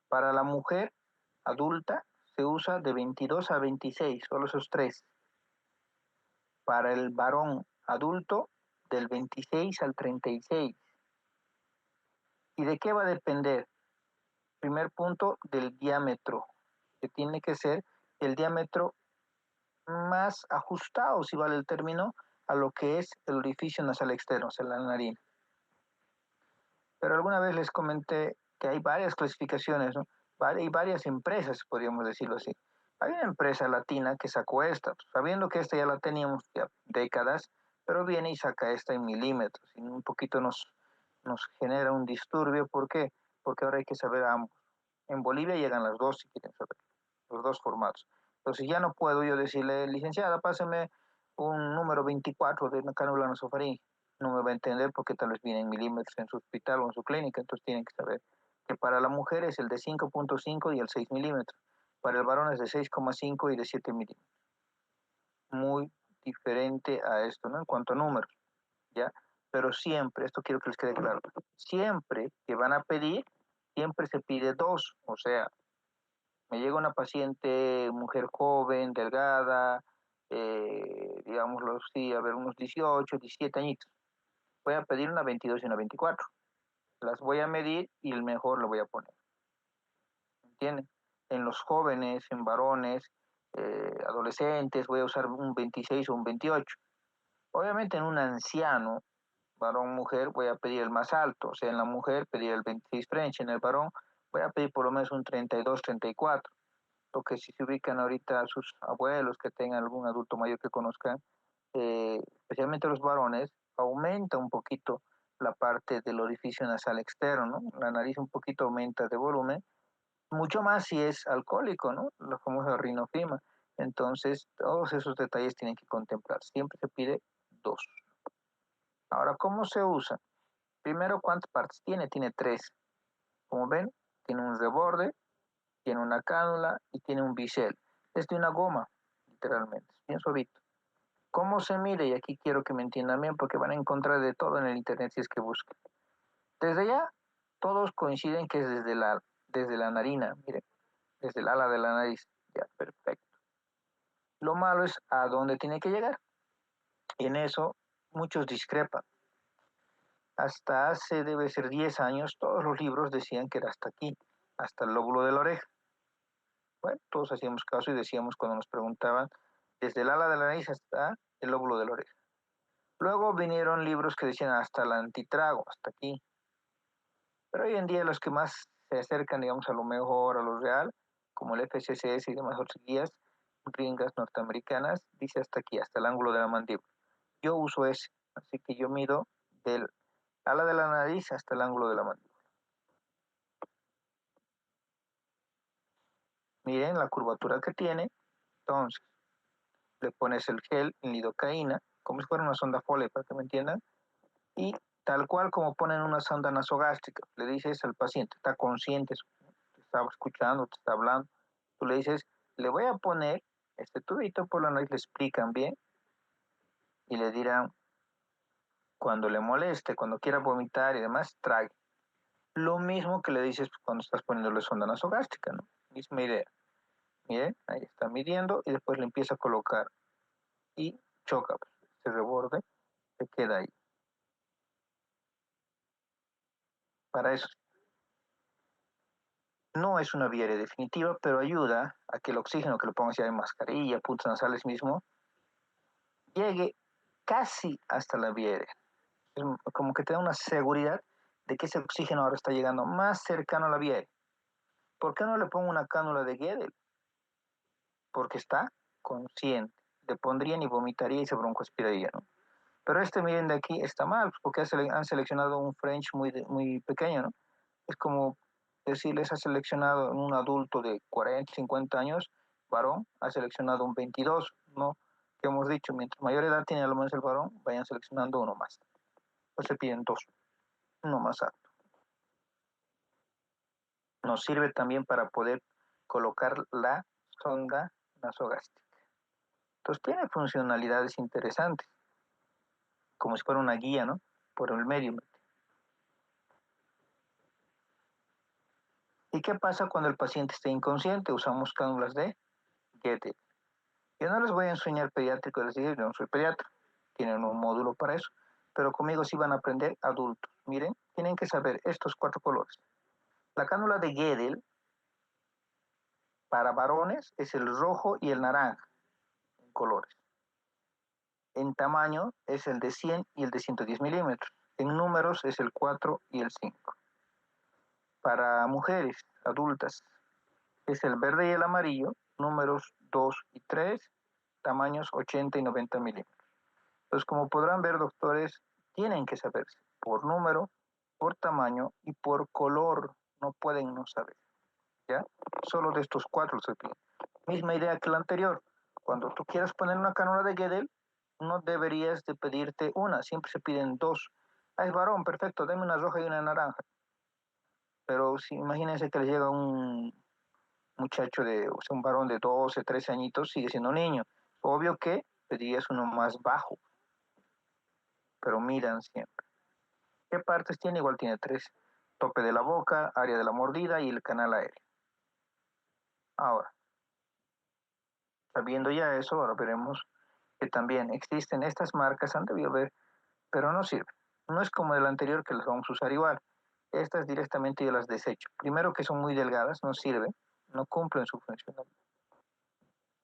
A: Para la mujer adulta se usa de 22 a 26, solo esos tres. Para el varón adulto, del 26 al 36. ¿Y de qué va a depender? Primer punto, del diámetro, que tiene que ser el diámetro más ajustado, si vale el término, a lo que es el orificio nasal externo, o sea, la nariz. Pero alguna vez les comenté que hay varias clasificaciones, ¿no? Hay varias empresas, podríamos decirlo así. Hay una empresa latina que sacó esta, sabiendo que esta ya la teníamos ya décadas, pero viene y saca esta en milímetros, y un poquito nos genera un disturbio. ¿Por qué? Porque ahora hay que saber ambos. En Bolivia llegan las dos, si quieren saber, los dos formatos. Entonces ya no puedo yo decirle, licenciada, páseme un número 24 de una cánula nasofaríngea. No me va a entender porque tal vez viene en milímetros en su hospital o en su clínica, entonces tienen que saber que para la mujer es el de 5.5 y el 6 milímetros. Para el varón es de 6,5 y de 7 milímetros. Muy diferente a esto, ¿no? En cuanto a números, ¿ya? Pero siempre, esto quiero que les quede claro, siempre que van a pedir, siempre se pide dos, o sea, me llega una paciente, mujer joven, delgada, digámoslo así, a ver, unos 18, 17 añitos. Voy a pedir una 22 y una 24. Las voy a medir y el mejor lo voy a poner. ¿Entienden? En los jóvenes, en varones, adolescentes, voy a usar un 26 o un 28. Obviamente en un anciano, varón, mujer, voy a pedir el más alto. O sea, en la mujer pedir el 26 French, en el varón voy a pedir por lo menos un 32, 34. Lo que si se ubican ahorita sus abuelos que tengan algún adulto mayor que conozcan, especialmente los varones, aumenta un poquito la parte del orificio nasal externo, ¿no? La nariz un poquito aumenta de volumen, mucho más si es alcohólico, ¿no? La famosa rinofima. Entonces, todos esos detalles tienen que contemplar. Siempre se pide dos. Ahora, ¿cómo se usa? Primero, ¿cuántas partes tiene? Tiene tres. Como ven, tiene un reborde, tiene una cánula y tiene un bisel. Es de una goma, literalmente, es bien suavito. ¿Cómo se mide? Y aquí quiero que me entiendan bien porque van a encontrar de todo en el internet si es que buscan. Desde ya, todos coinciden que es desde la narina, miren, desde el ala de la nariz. Ya, perfecto. Lo malo es a dónde tiene que llegar. Y en eso muchos discrepan. Hasta hace, debe ser 10 años, todos los libros decían que era hasta aquí, hasta el lóbulo de la oreja. Bueno, todos hacíamos caso y decíamos cuando nos preguntaban, desde el ala de la nariz hasta el lóbulo de la oreja. Luego vinieron libros que decían hasta el antitrago, hasta aquí. Pero hoy en día los que más se acercan, digamos, a lo mejor, a lo real, como el FCCS y demás otras guías gringas norteamericanas, dice hasta aquí, hasta el ángulo de la mandíbula. Yo uso ese, así que yo mido del ala de la nariz hasta el ángulo de la mandíbula. Miren la curvatura que tiene. Entonces, le pones el gel en lidocaína, como si fuera una sonda Foley, para que me entiendan, y tal cual como ponen una sonda nasogástrica, le dices al paciente, está consciente, te está escuchando, te está hablando, tú le dices, le voy a poner este tubito por la nariz, le explican bien y le dirán, cuando le moleste, cuando quiera vomitar y demás, trague. Lo mismo que le dices cuando estás poniéndole sonda nasogástrica, ¿no? Misma idea. Miren, ahí está midiendo y después le empieza a colocar y choca, pues, ese reborde se queda ahí. Para eso no es una vía aérea definitiva, pero ayuda a que el oxígeno que le pongas ya en mascarilla, puntos nasales mismo, llegue casi hasta la vía aérea. Es como que te da una seguridad de que ese oxígeno ahora está llegando más cercano a la vía aérea. ¿Por qué no le pongo una cánula de Guedel? Porque está consciente. Le pondrían y vomitaría y se broncoaspiraría, ¿no? Pero este, miren, de aquí está mal, porque han seleccionado un French muy pequeño, ¿no? Es como decirles, ha seleccionado un adulto de 40, 50 años, varón, ha seleccionado un 22, ¿no? Que hemos dicho, mientras mayor edad tiene al menos el varón, vayan seleccionando uno más. Pues se piden dos, uno más alto. Nos sirve también para poder colocar la sonda nasogástrica. Entonces tiene funcionalidades interesantes, como si fuera una guía, ¿no? Por el medio. ¿Y qué pasa cuando el paciente esté inconsciente? Usamos cánulas de Guedel. Yo no les voy a enseñar pediátrico, les digo, yo no soy pediatra, tienen un módulo para eso, pero conmigo sí van a aprender adultos. Miren, tienen que saber estos cuatro colores. La cánula de Guedel para varones es el rojo y el naranja en colores. En tamaño es el de 100 y el de 110 milímetros. En números es el 4 y el 5. Para mujeres adultas es el verde y el amarillo, números 2 y 3, tamaños 80 y 90 milímetros. Entonces, como podrán ver, doctores, tienen que saberse por número, por tamaño y por color. No pueden no saber, ¿ya? Solo de estos cuatro se piden. Misma idea que la anterior. Cuando tú quieras poner una cánula de Guedel, no deberías de pedirte una, siempre se piden dos. Ah, es varón, perfecto, dame una roja y una naranja. Pero si imagínense que le llega un muchacho o sea, un varón de 12, 13 añitos, sigue siendo niño. Obvio que pedirías uno más bajo, pero miran siempre. ¿Qué partes tiene? Igual tiene tres. Tope de la boca, área de la mordida y el canal aéreo. Ahora, sabiendo ya eso, ahora veremos que también existen estas marcas, han debido ver, pero no sirven. No es como el anterior que las vamos a usar igual. Estas directamente yo las desecho. Primero que son muy delgadas, no sirven, no cumplen su función.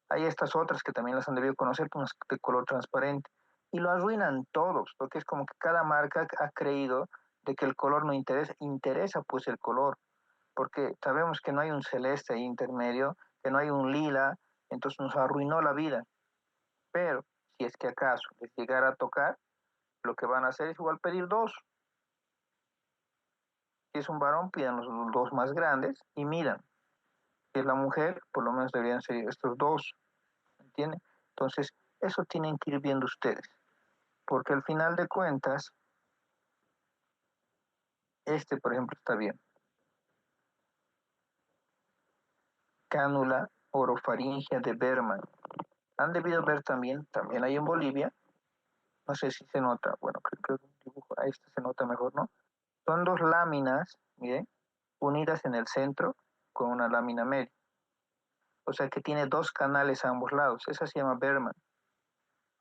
A: Hay estas otras que también las han debido conocer, unas de color transparente. Y lo arruinan todos, porque es como que cada marca ha creído de que el color no interesa, interesa pues el color, porque sabemos que no hay un celeste ahí intermedio, que no hay un lila, entonces nos arruinó la vida. Pero si es que acaso les llegara a tocar, lo que van a hacer es igual pedir dos. Si es un varón, pidan los dos más grandes y miran. Si es la mujer, por lo menos deberían ser estos dos, ¿entienden? Entonces, eso tienen que ir viendo ustedes, porque al final de cuentas, este, por ejemplo, está bien. Cánula orofaringia de Berman. Han debido ver también hay en Bolivia, no sé si se nota, bueno, creo que un dibujo, ahí este se nota mejor, ¿no? Son dos láminas, miren, unidas en el centro con una lámina media. O sea que tiene dos canales a ambos lados. Esa se llama Berman.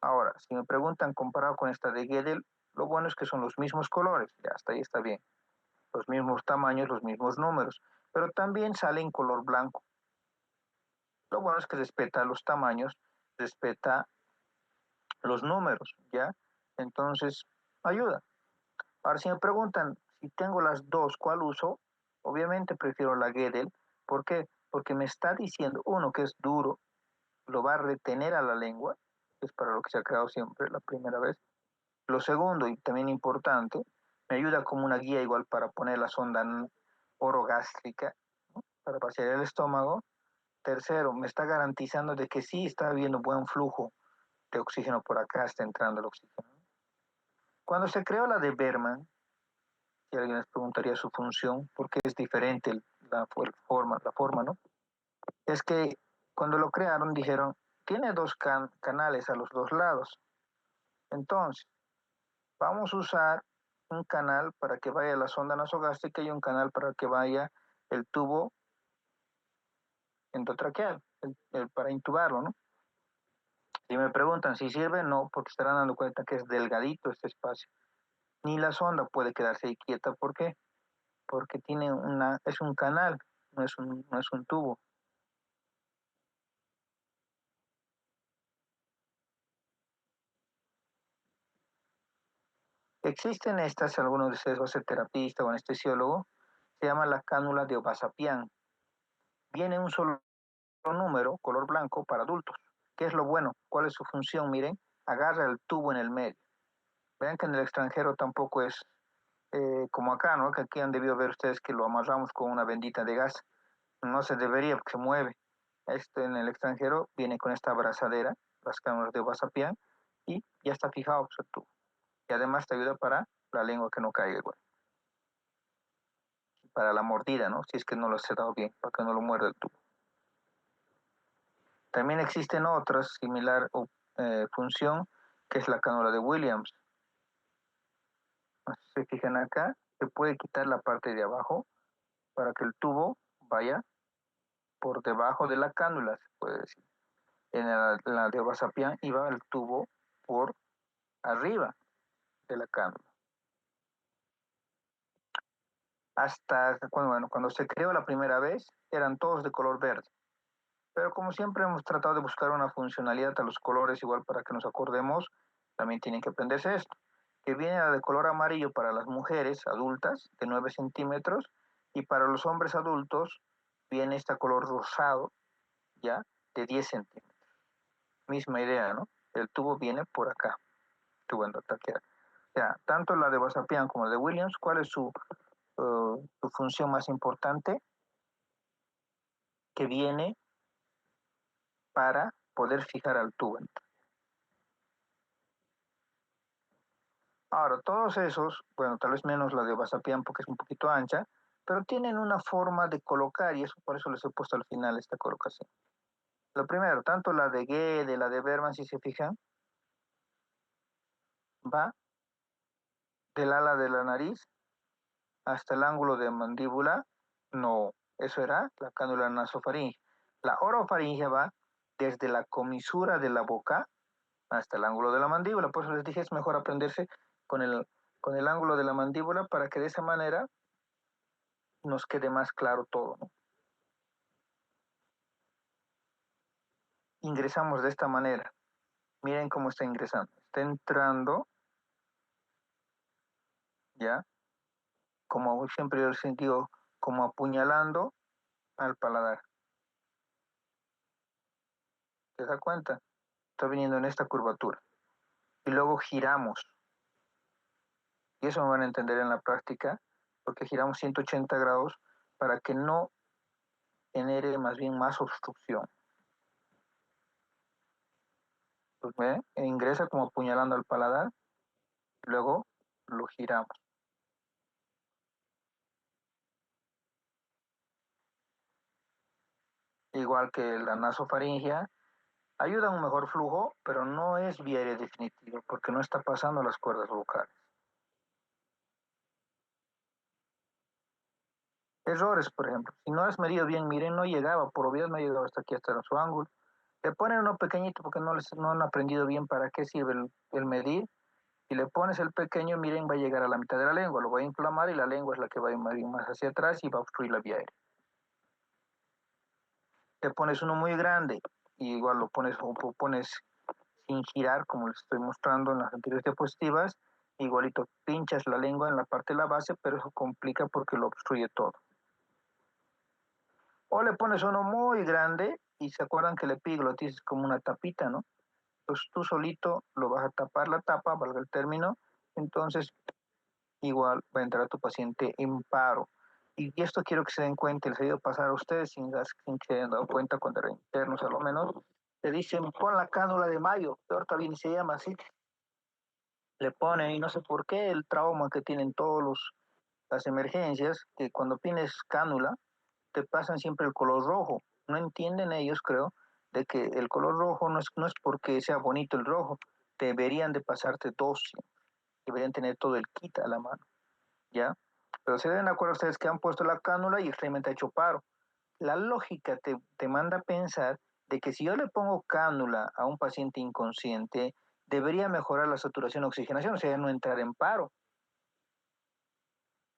A: Ahora, si me preguntan comparado con esta de Guedel, lo bueno es que son los mismos colores, ya hasta ahí está bien. Los mismos tamaños, los mismos números, pero también sale en color blanco. Lo bueno es que respeta los tamaños, respeta los números, ¿ya? Entonces, ayuda. Ahora, si me preguntan si tengo las dos, ¿cuál uso? Obviamente prefiero la Guedel. ¿Por qué? Porque me está diciendo, uno, que es duro, lo va a retener a la lengua, que es para lo que se ha creado siempre la primera vez. Lo segundo, y también importante, me ayuda como una guía igual para poner la sonda orogástrica, ¿no? Para vaciar el estómago. Tercero, me está garantizando de que sí está habiendo buen flujo de oxígeno por acá, está entrando el oxígeno. Cuando se creó la de Berman, si alguien les preguntaría su función, ¿por qué es diferente la forma, ¿no? Es que cuando lo crearon dijeron, tiene dos canales a los dos lados. Entonces, vamos a usar un canal para que vaya la sonda nasogástrica y un canal para que vaya el tubo endotraqueal, para intubarlo, ¿no? Si me preguntan si sirve, no, porque estarán dando cuenta que es delgadito este espacio. Ni la sonda puede quedarse ahí quieta. ¿Por qué? Porque es un canal, no es un tubo. Existen estas, algunos de ustedes va a ser terapista o anestesiólogo, se llama la cánula de Obasapián. Viene un solo número, color blanco, para adultos. ¿Qué es lo bueno? ¿Cuál es su función? Miren, agarra el tubo en el medio. Vean que en el extranjero tampoco es como acá, ¿no? Que aquí han debido ver ustedes que lo amarramos con una bendita de gas. No se debería porque se mueve. Este en el extranjero viene con esta abrazadera, las cánulas de Obasapián, y ya está fijado pues, el tubo. Y además te ayuda para la lengua que no caiga igual. Para la mordida, ¿no? Si es que no lo has dado bien, para que no lo muerda el tubo. También existen otras similar función, que es la cánula de Williams. Si se fijan acá, se puede quitar la parte de abajo para que el tubo vaya por debajo de la cánula, se puede decir. En la de Obasapián iba el tubo por arriba de la cánula. Hasta cuando se creó la primera vez, eran todos de color verde. Pero como siempre hemos tratado de buscar una funcionalidad a los colores, igual para que nos acordemos, también tienen que aprenderse esto, que viene la de color amarillo para las mujeres adultas, de 9 centímetros, y para los hombres adultos viene esta color rosado, ya, de 10 centímetros. Misma idea, ¿no? El tubo viene por acá, tubo endotraqueal. O sea, tanto la de Basapian como la de Williams, ¿cuál es su función más importante? Que viene para poder fijar al tubo. Ahora, todos esos, bueno, tal vez menos la de Basapian porque es un poquito ancha, pero tienen una forma de colocar y eso por eso les he puesto al final esta colocación. Lo primero, tanto la de Guede, la de Berman, si se fijan, va del ala de la nariz hasta el ángulo de mandíbula. No, eso era la cánula nasofaringe. La orofaringe va desde la comisura de la boca hasta el ángulo de la mandíbula. Por eso les dije, es mejor aprenderse con el ángulo de la mandíbula para que de esa manera nos quede más claro todo, ¿no? Ingresamos de esta manera. Miren cómo está ingresando. Está entrando, ¿ya? Como siempre yo he sentido, como apuñalando al paladar. ¿Te das cuenta? Está viniendo en esta curvatura. Y luego giramos. Y eso me van a entender en la práctica, porque giramos 180 grados para que no genere más bien más obstrucción. Pues ve, ingresa como apuñalando al paladar, luego lo giramos. Igual que la nasofaringia, ayuda a un mejor flujo, pero no es vía aérea definitiva, porque no está pasando las cuerdas vocales. Errores, por ejemplo. Si no has medido bien, miren, no llegaba, por obviedad no llegaba hasta aquí, hasta su ángulo. Le ponen uno pequeñito porque no han aprendido bien para qué sirve el medir. Si le pones el pequeño, miren, va a llegar a la mitad de la lengua, lo va a inflamar y la lengua es la que va a ir más hacia atrás y va a obstruir la vía aérea. Le pones uno muy grande y igual lo pones sin girar, como les estoy mostrando en las anteriores diapositivas, igualito pinchas la lengua en la parte de la base, pero eso complica porque lo obstruye todo. O le pones uno muy grande y se acuerdan que el epiglotis es como una tapita, ¿no? Pues tú solito lo vas a tapar la tapa, valga el término, entonces igual va a entrar tu paciente en paro. Y esto quiero que se den cuenta, les he ido a pasar a ustedes sin que se hayan dado cuenta cuando eran internos a lo menos, te dicen pon la cánula de mayo, peor también se llama así, le ponen y no sé por qué el trauma que tienen las emergencias, que cuando tienes cánula te pasan siempre el color rojo, no entienden ellos creo de que el color rojo no es porque sea bonito el rojo, deberían de pasarte dos, deberían tener todo el kit a la mano, ¿ya? Pero se deben acordar ustedes que han puesto la cánula y extrañamente ha hecho paro. La lógica te manda a pensar de que si yo le pongo cánula a un paciente inconsciente, debería mejorar la saturación de oxigenación, o sea, no entrar en paro.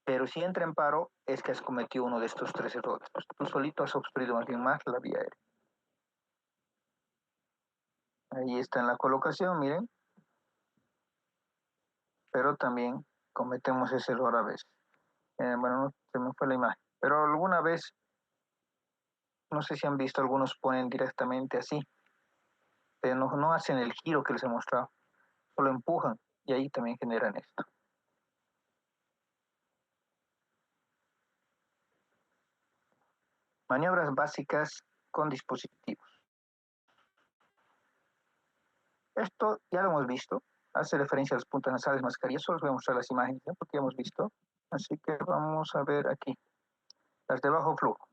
A: Pero si entra en paro, es que has cometido uno de estos tres errores. Tú solito has obstruido más bien más la vía aérea. Ahí está en la colocación, miren, pero también cometemos ese error a veces. Bueno, no, se me fue la imagen, pero alguna vez, no sé si han visto, algunos ponen directamente así, pero no hacen el giro que les he mostrado, solo empujan y ahí también generan esto. Maniobras básicas con dispositivos. Esto ya lo hemos visto, hace referencia a las puntas nasales, mascarillas, solo os voy a mostrar las imágenes, ¿ya? Porque ya hemos visto. Así que vamos a ver aquí, las de bajo flujo.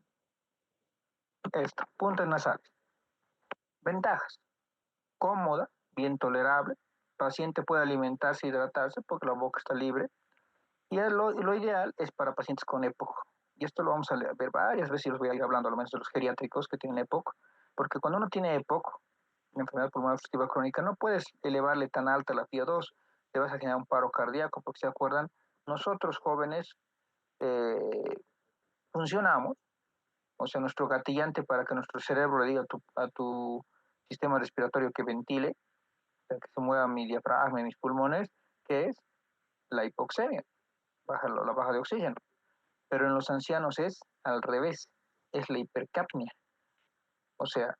A: Esta, puntas nasales. Ventajas, cómoda, bien tolerable, paciente puede alimentarse e hidratarse porque la boca está libre, y lo ideal es para pacientes con EPOC. Y esto lo vamos a ver varias veces y los voy a ir hablando, al menos de los geriátricos que tienen EPOC, porque cuando uno tiene EPOC, una enfermedad pulmonar obstructiva crónica, no puedes elevarle tan alta la FIO2, te vas a generar un paro cardíaco, porque se acuerdan, nosotros jóvenes eh, funcionamos, o sea, nuestro gatillante para que nuestro cerebro le diga a tu sistema respiratorio que ventile, que se mueva mi diafragma y mis pulmones, que es la hipoxemia, la baja de oxígeno. Pero en los ancianos es al revés, es la hipercapnia. O sea,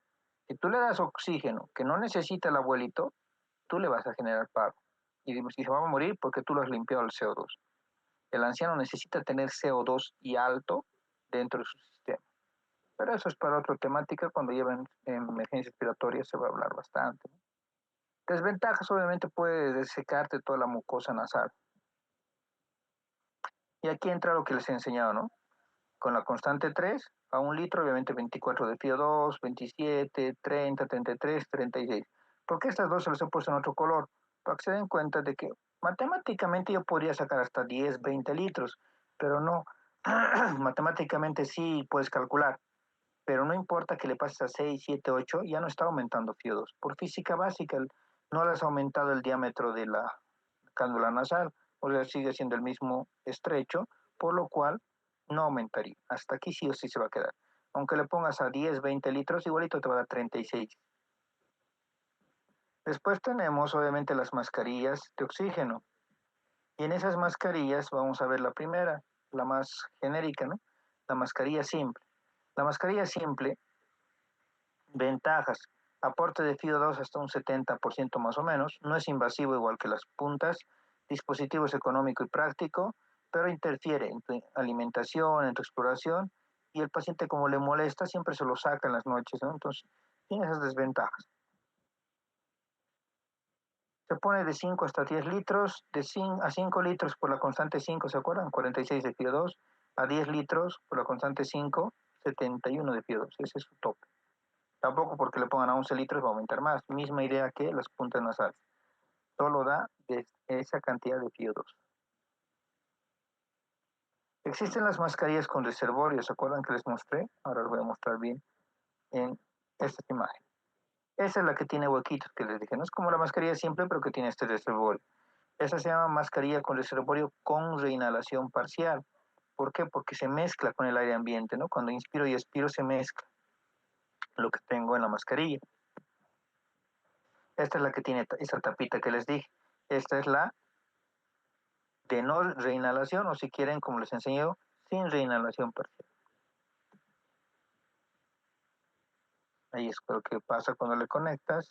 A: si tú le das oxígeno que no necesita el abuelito, tú le vas a generar paro. Y se va a morir porque tú lo has limpiado el CO2. El anciano necesita tener CO2 y alto dentro de su sistema. Pero eso es para otra temática, cuando lleven emergencia respiratoria se va a hablar bastante. Desventajas, obviamente puede desecarte toda la mucosa nasal. Y aquí entra lo que les he enseñado, ¿no? Con la constante 3 a 1 litro, obviamente 24 de FiO2, 27, 30, 33, 36. ¿Por qué estas dos se las he puesto en otro color? Para que se den cuenta de que matemáticamente yo podría sacar hasta 10, 20 litros, pero no. Matemáticamente sí puedes calcular, pero no importa que le pases a 6, 7, 8, ya no está aumentando FiO2. Por física básica, no le has aumentado el diámetro de la cánula nasal, o sea, sigue siendo el mismo estrecho, por lo cual no aumentaría. Hasta aquí sí o sí se va a quedar. Aunque le pongas a 10, 20 litros, igualito te va a dar 36. Después tenemos obviamente las mascarillas de oxígeno. Y en esas mascarillas vamos a ver la primera, la más genérica, ¿no? La mascarilla simple. La mascarilla simple, ventajas, aporte de FiO2 hasta un 70% más o menos, no es invasivo igual que las puntas, dispositivo es económico y práctico, pero interfiere en tu alimentación, en tu exploración, y el paciente como le molesta siempre se lo saca en las noches, ¿no? Entonces tiene esas desventajas. Se pone de 5 hasta 10 litros, de 5 a 5 litros por la constante 5, ¿se acuerdan? 46 de FiO2, a 10 litros por la constante 5, 71 de FiO2, ese es su tope. Tampoco porque le pongan a 11 litros va a aumentar más. Misma idea que las puntas nasales. Solo da de esa cantidad de FiO2. Existen las mascarillas con reservorios. ¿Se acuerdan que les mostré? Ahora les voy a mostrar bien en esta imagen. Esa es la que tiene huequitos que les dije. No es como la mascarilla simple, pero que tiene este reservorio. Esa se llama mascarilla con reservorio con reinhalación parcial. ¿Por qué? Porque se mezcla con el aire ambiente, ¿no? Cuando inspiro y expiro se mezcla lo que tengo en la mascarilla. Esta es la que tiene esa tapita que les dije. Esta es la de no reinhalación, o si quieren, como les enseñé, sin reinhalación parcial. Ahí es lo que pasa cuando le conectas.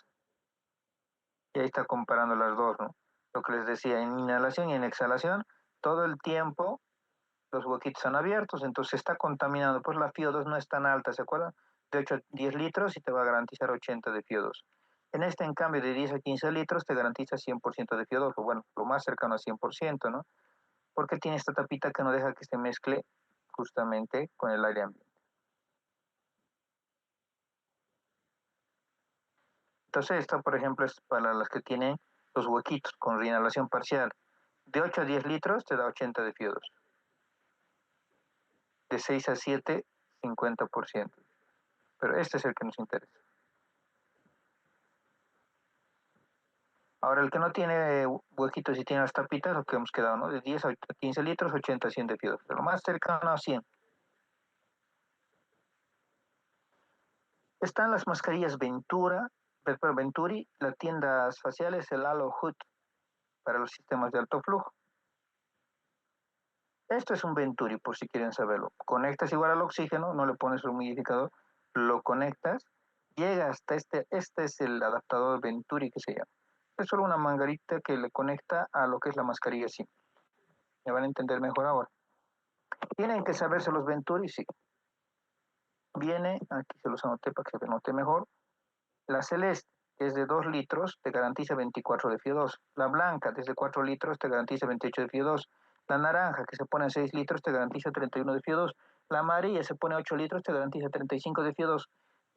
A: Y ahí está comparando las dos, ¿no? Lo que les decía, en inhalación y en exhalación, todo el tiempo los huequitos están abiertos, entonces se está contaminando. Pues la FiO2 no es tan alta, ¿se acuerdan? De 8 a 10 litros y te va a garantizar 80 de FiO2. En este, en cambio, de 10 a 15 litros te garantiza 100% de FiO2, o bueno, lo más cercano a 100%, ¿no? Porque tiene esta tapita que no deja que se mezcle justamente con el aire ambiente. Entonces, esta, por ejemplo, es para las que tienen los huequitos con reinhalación parcial. De 8 a 10 litros te da 80 de FIO2. De 6 a 7, 50%. Pero este es el que nos interesa. Ahora, el que no tiene huequitos y tiene las tapitas, lo que hemos quedado, ¿no? De 10 a 15 litros, 80 a 100 de FIO2. Pero lo más cercano a 100. Están las mascarillas Ventura, Venturi, las tiendas faciales, el Halo Hood para los sistemas de alto flujo. Esto es un Venturi, por si quieren saberlo. Conectas igual al oxígeno, no le pones un humidificador, lo conectas, llega hasta este es el adaptador Venturi que se llama. Es solo una mangarita que le conecta a lo que es la mascarilla simple. Me van a entender mejor ahora. Tienen que saberse los Venturi, sí. Viene, aquí se los anoté para que se note mejor. La celeste, que es de 2 litros, te garantiza 24 de FIO2. La blanca, desde 4 litros, te garantiza 28 de FIO2. La naranja, que se pone a 6 litros, te garantiza 31 de FIO2. La amarilla, se pone a 8 litros, te garantiza 35 de FIO2.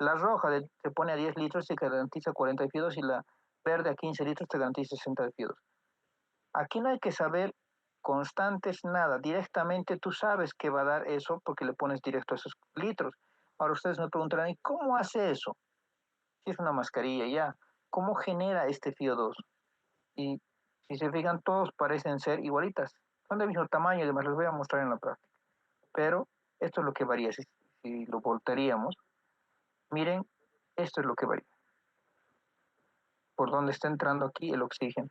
A: La roja, se pone a 10 litros, te garantiza 40 de FIO2. Y la verde, a 15 litros, te garantiza 60 de FIO2. Aquí no hay que saber constantes nada. Directamente tú sabes que va a dar eso porque le pones directo a esos litros. Ahora ustedes me preguntarán, ¿y cómo hace eso? Si es una mascarilla ya, ¿cómo genera este FIO2? Y si se fijan, todos parecen ser igualitas. Son del mismo tamaño, además les voy a mostrar en la práctica. Pero esto es lo que varía. Si lo voltearíamos, miren, esto es lo que varía. Por donde está entrando aquí el oxígeno.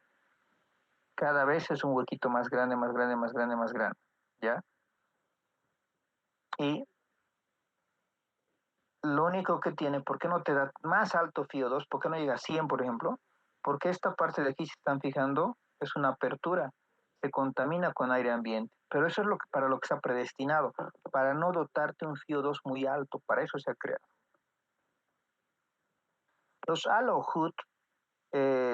A: Cada vez es un huequito más grande, más grande, más grande, más grande. ¿Ya? Y lo único que tiene, ¿por qué no te da más alto FIO2? ¿Por qué no llega a 100, por ejemplo? Porque esta parte de aquí, si están fijando, es una apertura, se contamina con aire ambiente. Pero eso es para lo que está predestinado, para no dotarte un FIO2 muy alto, para eso se ha creado. Los Hood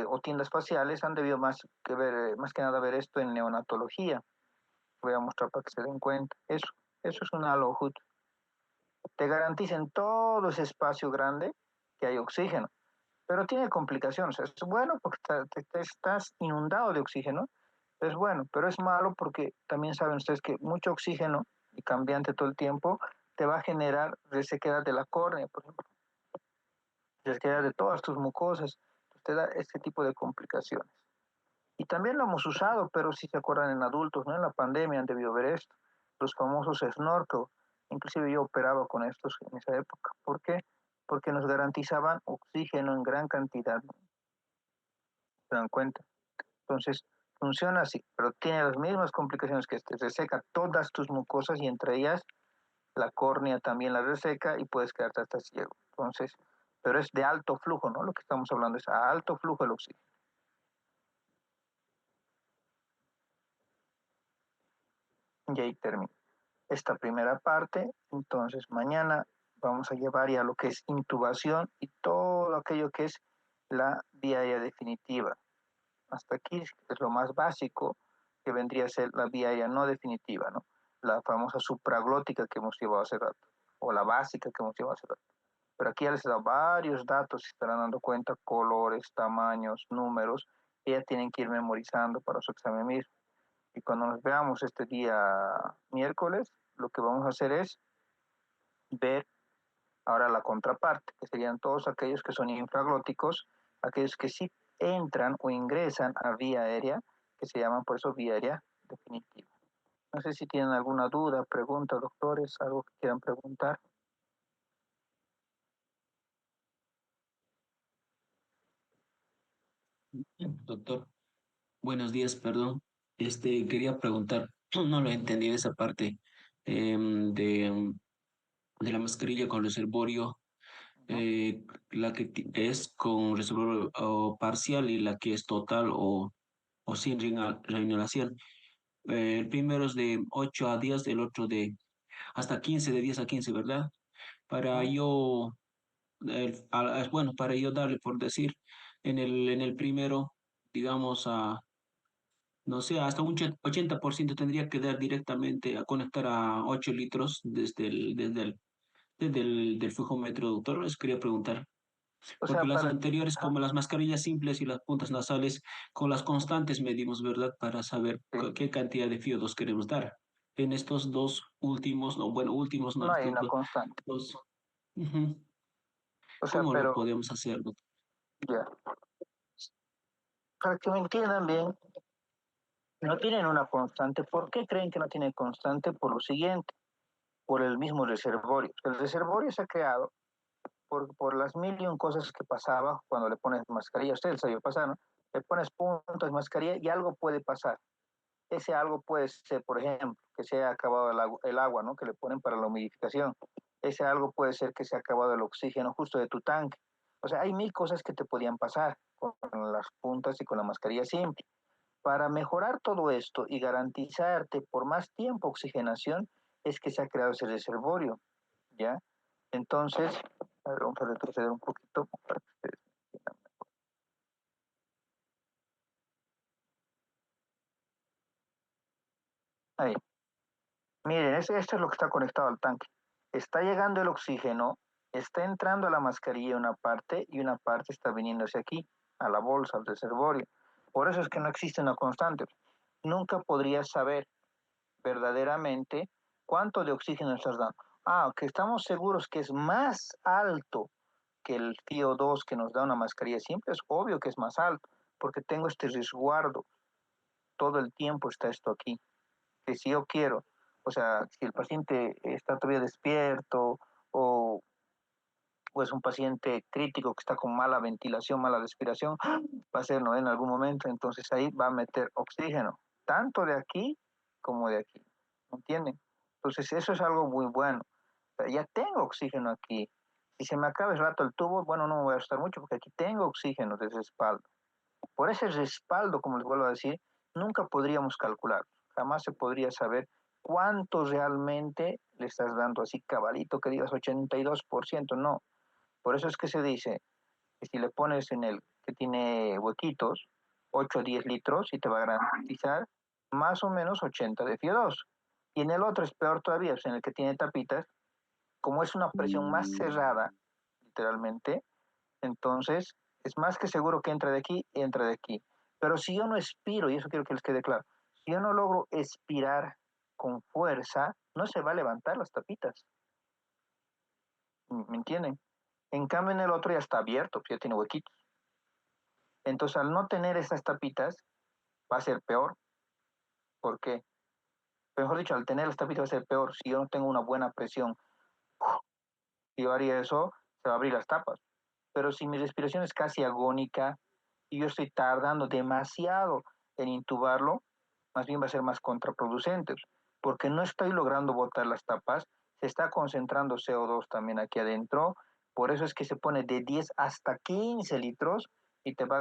A: o tiendas faciales han debido más que nada ver esto en neonatología. Voy a mostrar para que se den cuenta. Eso es un Hood. Te garantiza en todo ese espacio grande que hay oxígeno. Pero tiene complicaciones. Es bueno porque te estás inundado de oxígeno, es bueno, pero es malo porque también saben ustedes que mucho oxígeno y cambiante todo el tiempo te va a generar resequedad de la córnea, por ejemplo, resequedad de todas tus mucosas, te da este tipo de complicaciones. Y también lo hemos usado, pero si se acuerdan en adultos, ¿no? En la pandemia han debido ver esto, los famosos snorkel, inclusive yo operaba con estos en esa época. ¿Por qué? Porque nos garantizaban oxígeno en gran cantidad, ¿no? ¿Se dan cuenta? Entonces, funciona así, pero tiene las mismas complicaciones que este. Reseca todas tus mucosas y entre ellas la córnea también la reseca y puedes quedarte hasta ciego. Entonces, pero es de alto flujo, ¿no? Lo que estamos hablando es a alto flujo el oxígeno. Y ahí termina esta primera parte. Entonces, mañana vamos a llevar ya lo que es intubación y todo aquello que es la vía aérea definitiva. Hasta aquí es lo más básico que vendría a ser la vía aérea no definitiva, ¿no? La famosa supraglótica que hemos llevado hace rato, o la básica que hemos llevado hace rato. Pero aquí ya les he dado varios datos, se estarán dando cuenta, colores, tamaños, números, que ya tienen que ir memorizando para su examen mismo. Y cuando nos veamos este día miércoles, lo que vamos a hacer es ver ahora la contraparte, que serían todos aquellos que son infraglóticos, aquellos que sí entran o ingresan a vía aérea, que se llaman por eso vía aérea definitiva. No sé si tienen alguna duda, pregunta, doctores, algo que quieran preguntar.
B: Doctor, buenos días, perdón. Quería preguntar, no lo entendí de esa parte de la mascarilla con reservorio,
A: ¿No?
B: la que es con reservorio parcial y la que es total o sin reinhalación. El primero es de 8 a 10, el otro de hasta 15, de 10 a 15, ¿verdad? Para
A: ¿No?
B: yo, bueno, para yo darle por decir, en el primero, digamos, no sé, hasta un 80% tendría que dar directamente a conectar a 8 litros del flujómetro, doctor. Les quería preguntar.
A: O sea,
B: Porque las
A: para que,
B: anteriores,
A: ajá,
B: como las mascarillas simples y las puntas nasales, con las constantes medimos, ¿verdad? Para saber
A: sí,
B: qué cantidad de FIO2 queremos dar. En estos dos últimos, no, bueno, últimos, no,
A: no hay
B: estos
A: una constante.
B: dos, ujú,
A: O sea,
B: ¿cómo lo
A: pero
B: podemos hacer, doctor?
A: ya, para que me entiendan bien, no tienen una constante. ¿Por qué creen que no tienen constante? Por lo siguiente, por el mismo reservorio. El reservorio se ha creado por las mil y un cosas que pasaba cuando le pones mascarilla. Ustedes saben pasar, ¿no? Le pones puntas, mascarilla y algo puede pasar. Ese algo puede ser, por ejemplo, que se haya acabado el agua, ¿no? Que le ponen para la humidificación. Ese algo puede ser que se ha acabado el oxígeno justo de tu tanque. O sea, hay mil cosas que te podían pasar con las puntas y con la mascarilla simple. Para mejorar todo esto y garantizarte por más tiempo oxigenación, es que se ha creado ese reservorio, ¿ya? Entonces, a ver, vamos a retroceder un poquito para que ustedes entiendan. Ahí. Miren, esto es lo que está conectado al tanque. Está llegando el oxígeno, está entrando a la mascarilla una parte y una parte está viniendo hacia aquí, a la bolsa, al reservorio. Por eso es que no existe una constante. Nunca podrías saber verdaderamente cuánto de oxígeno estás dando. Ah, que estamos seguros que es más alto que el CO2 que nos da una mascarilla simple, es obvio que es más alto, porque tengo este resguardo, todo el tiempo está esto aquí, que si yo quiero, o sea, si el paciente está todavía despierto o, o es un paciente crítico que está con mala ventilación, mala respiración, va a ser, ¿no? En algún momento, entonces ahí va a meter oxígeno, tanto de aquí como de aquí, ¿me entienden? Entonces eso es algo muy bueno. O sea, ya tengo oxígeno aquí. Si se me acaba el rato el tubo, bueno, no me voy a asustar mucho porque aquí tengo oxígeno de respaldo. Por ese respaldo, como les vuelvo a decir, nunca podríamos calcular, jamás se podría saber cuánto realmente le estás dando así cabalito que digas 82%, no. Por eso es que se dice que si le pones en el que tiene huequitos, 8 o 10 litros y te va a garantizar más o menos 80 de FIO2. Y en el otro es peor todavía, pues en el que tiene tapitas, como es una presión más cerrada, literalmente, entonces es más que seguro que entra de aquí, entra de aquí. Pero si yo no expiro, y eso quiero que les quede claro, si yo no logro expirar con fuerza, no se va a levantar las tapitas. ¿Me entienden? En cambio, en el otro ya está abierto, pues ya tiene huequitos. Entonces, al no tener esas tapitas, va a ser peor. ¿Por qué? Mejor dicho, al tener las tapitas va a ser peor. Si yo no tengo una buena presión, si yo haría eso, se va a abrir las tapas. Pero si mi respiración es casi agónica y yo estoy tardando demasiado en intubarlo, más bien va a ser más contraproducente, porque no estoy logrando botar las tapas, se está concentrando CO2 también aquí adentro, por eso es que se pone de 10 hasta 15 litros y te va a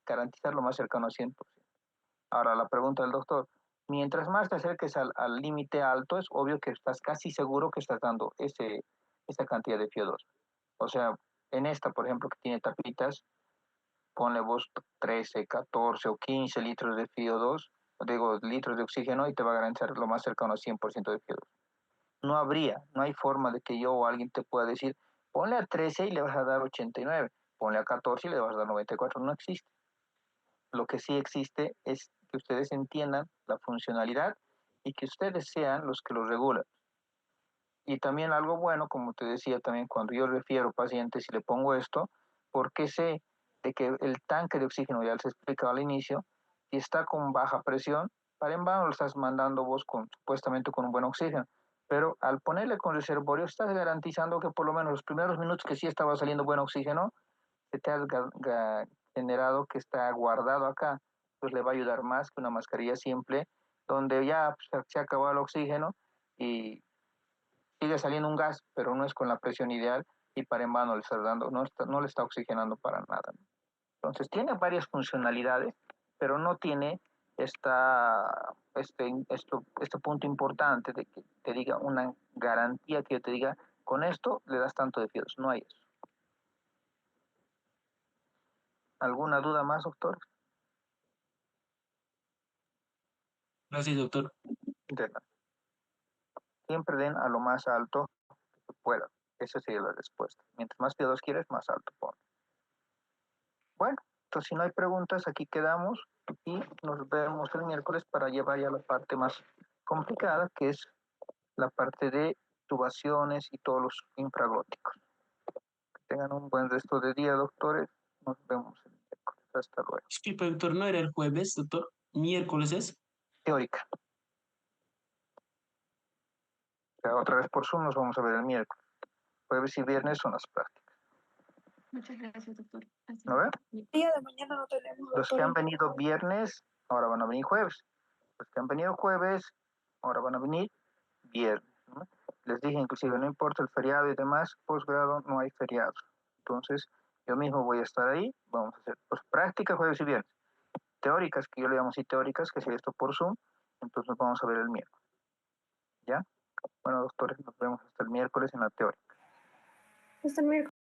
A: garantizar lo más cercano a 100%. Ahora, la pregunta del doctor, mientras más te acerques al límite alto, es obvio que estás casi seguro que estás dando esa cantidad de FIO2. O sea, en esta, por ejemplo, que tiene tapitas, ponle vos 13, 14 o 15 litros de FIO2, digo, litros de oxígeno y te va a garantizar lo más cercano a 100% de FIO2. No hay forma de que yo o alguien te pueda decir, ponle a 13 y le vas a dar 89, ponle a 14 y le vas a dar 94, no existe. Lo que sí existe es que ustedes entiendan la funcionalidad y que ustedes sean los que lo regulan. Y también algo bueno, como te decía también, cuando yo refiero pacientes y le pongo esto, porque sé de que el tanque de oxígeno, ya les explicaba al inicio, si está con baja presión, para en vano lo estás mandando vos supuestamente con un buen oxígeno. Pero al ponerle con reservorio, estás garantizando que por lo menos los primeros minutos que sí estaba saliendo buen oxígeno, se te ha generado que está guardado acá. Pues le va a ayudar más que una mascarilla simple, donde ya pues, se acabó el oxígeno y sigue saliendo un gas, pero no es con la presión ideal y para en vano le está dando, no le está oxigenando para nada. Entonces tiene varias funcionalidades, pero no tiene este punto importante de que te diga una garantía que yo te diga, con esto le das tanto de FIOS. No hay eso. ¿Alguna duda más, doctor?
B: Gracias, doctor.
A: De nada. Siempre den a lo más alto que puedan. Esa sería la respuesta. Mientras más FIO2 quieres, más alto pon. Bueno, entonces si no hay preguntas, aquí quedamos y nos vemos el miércoles para llevar ya la parte más complicada, que es la parte de tubaciones y todos los infraglóticos. Que tengan un buen resto de día, doctores. Nos vemos el miércoles. Hasta luego.
B: Disculpe, doctor, ¿no era el jueves, doctor? ¿Miércoles es?
A: Teórica. O sea, otra vez por Zoom nos vamos a ver el miércoles. Jueves y viernes son las prácticas.
C: Muchas gracias, doctor.
A: ¿No ven?
C: El día de mañana no tenemos,
A: Los que
C: doctor.
A: han venido viernes, ahora van a venir jueves. Los que han venido jueves, ahora van a venir viernes, ¿no? Les dije, inclusive, no importa el feriado y demás, posgrado no hay feriados. Entonces, yo mismo voy a estar ahí, vamos a hacer pues, prácticas jueves y viernes. Teóricas, que yo le llamo así teóricas, que es esto por Zoom, entonces nos vamos a ver el miércoles. ¿Ya? Bueno, doctores, nos vemos hasta el miércoles en la teórica.
C: Hasta el miércoles.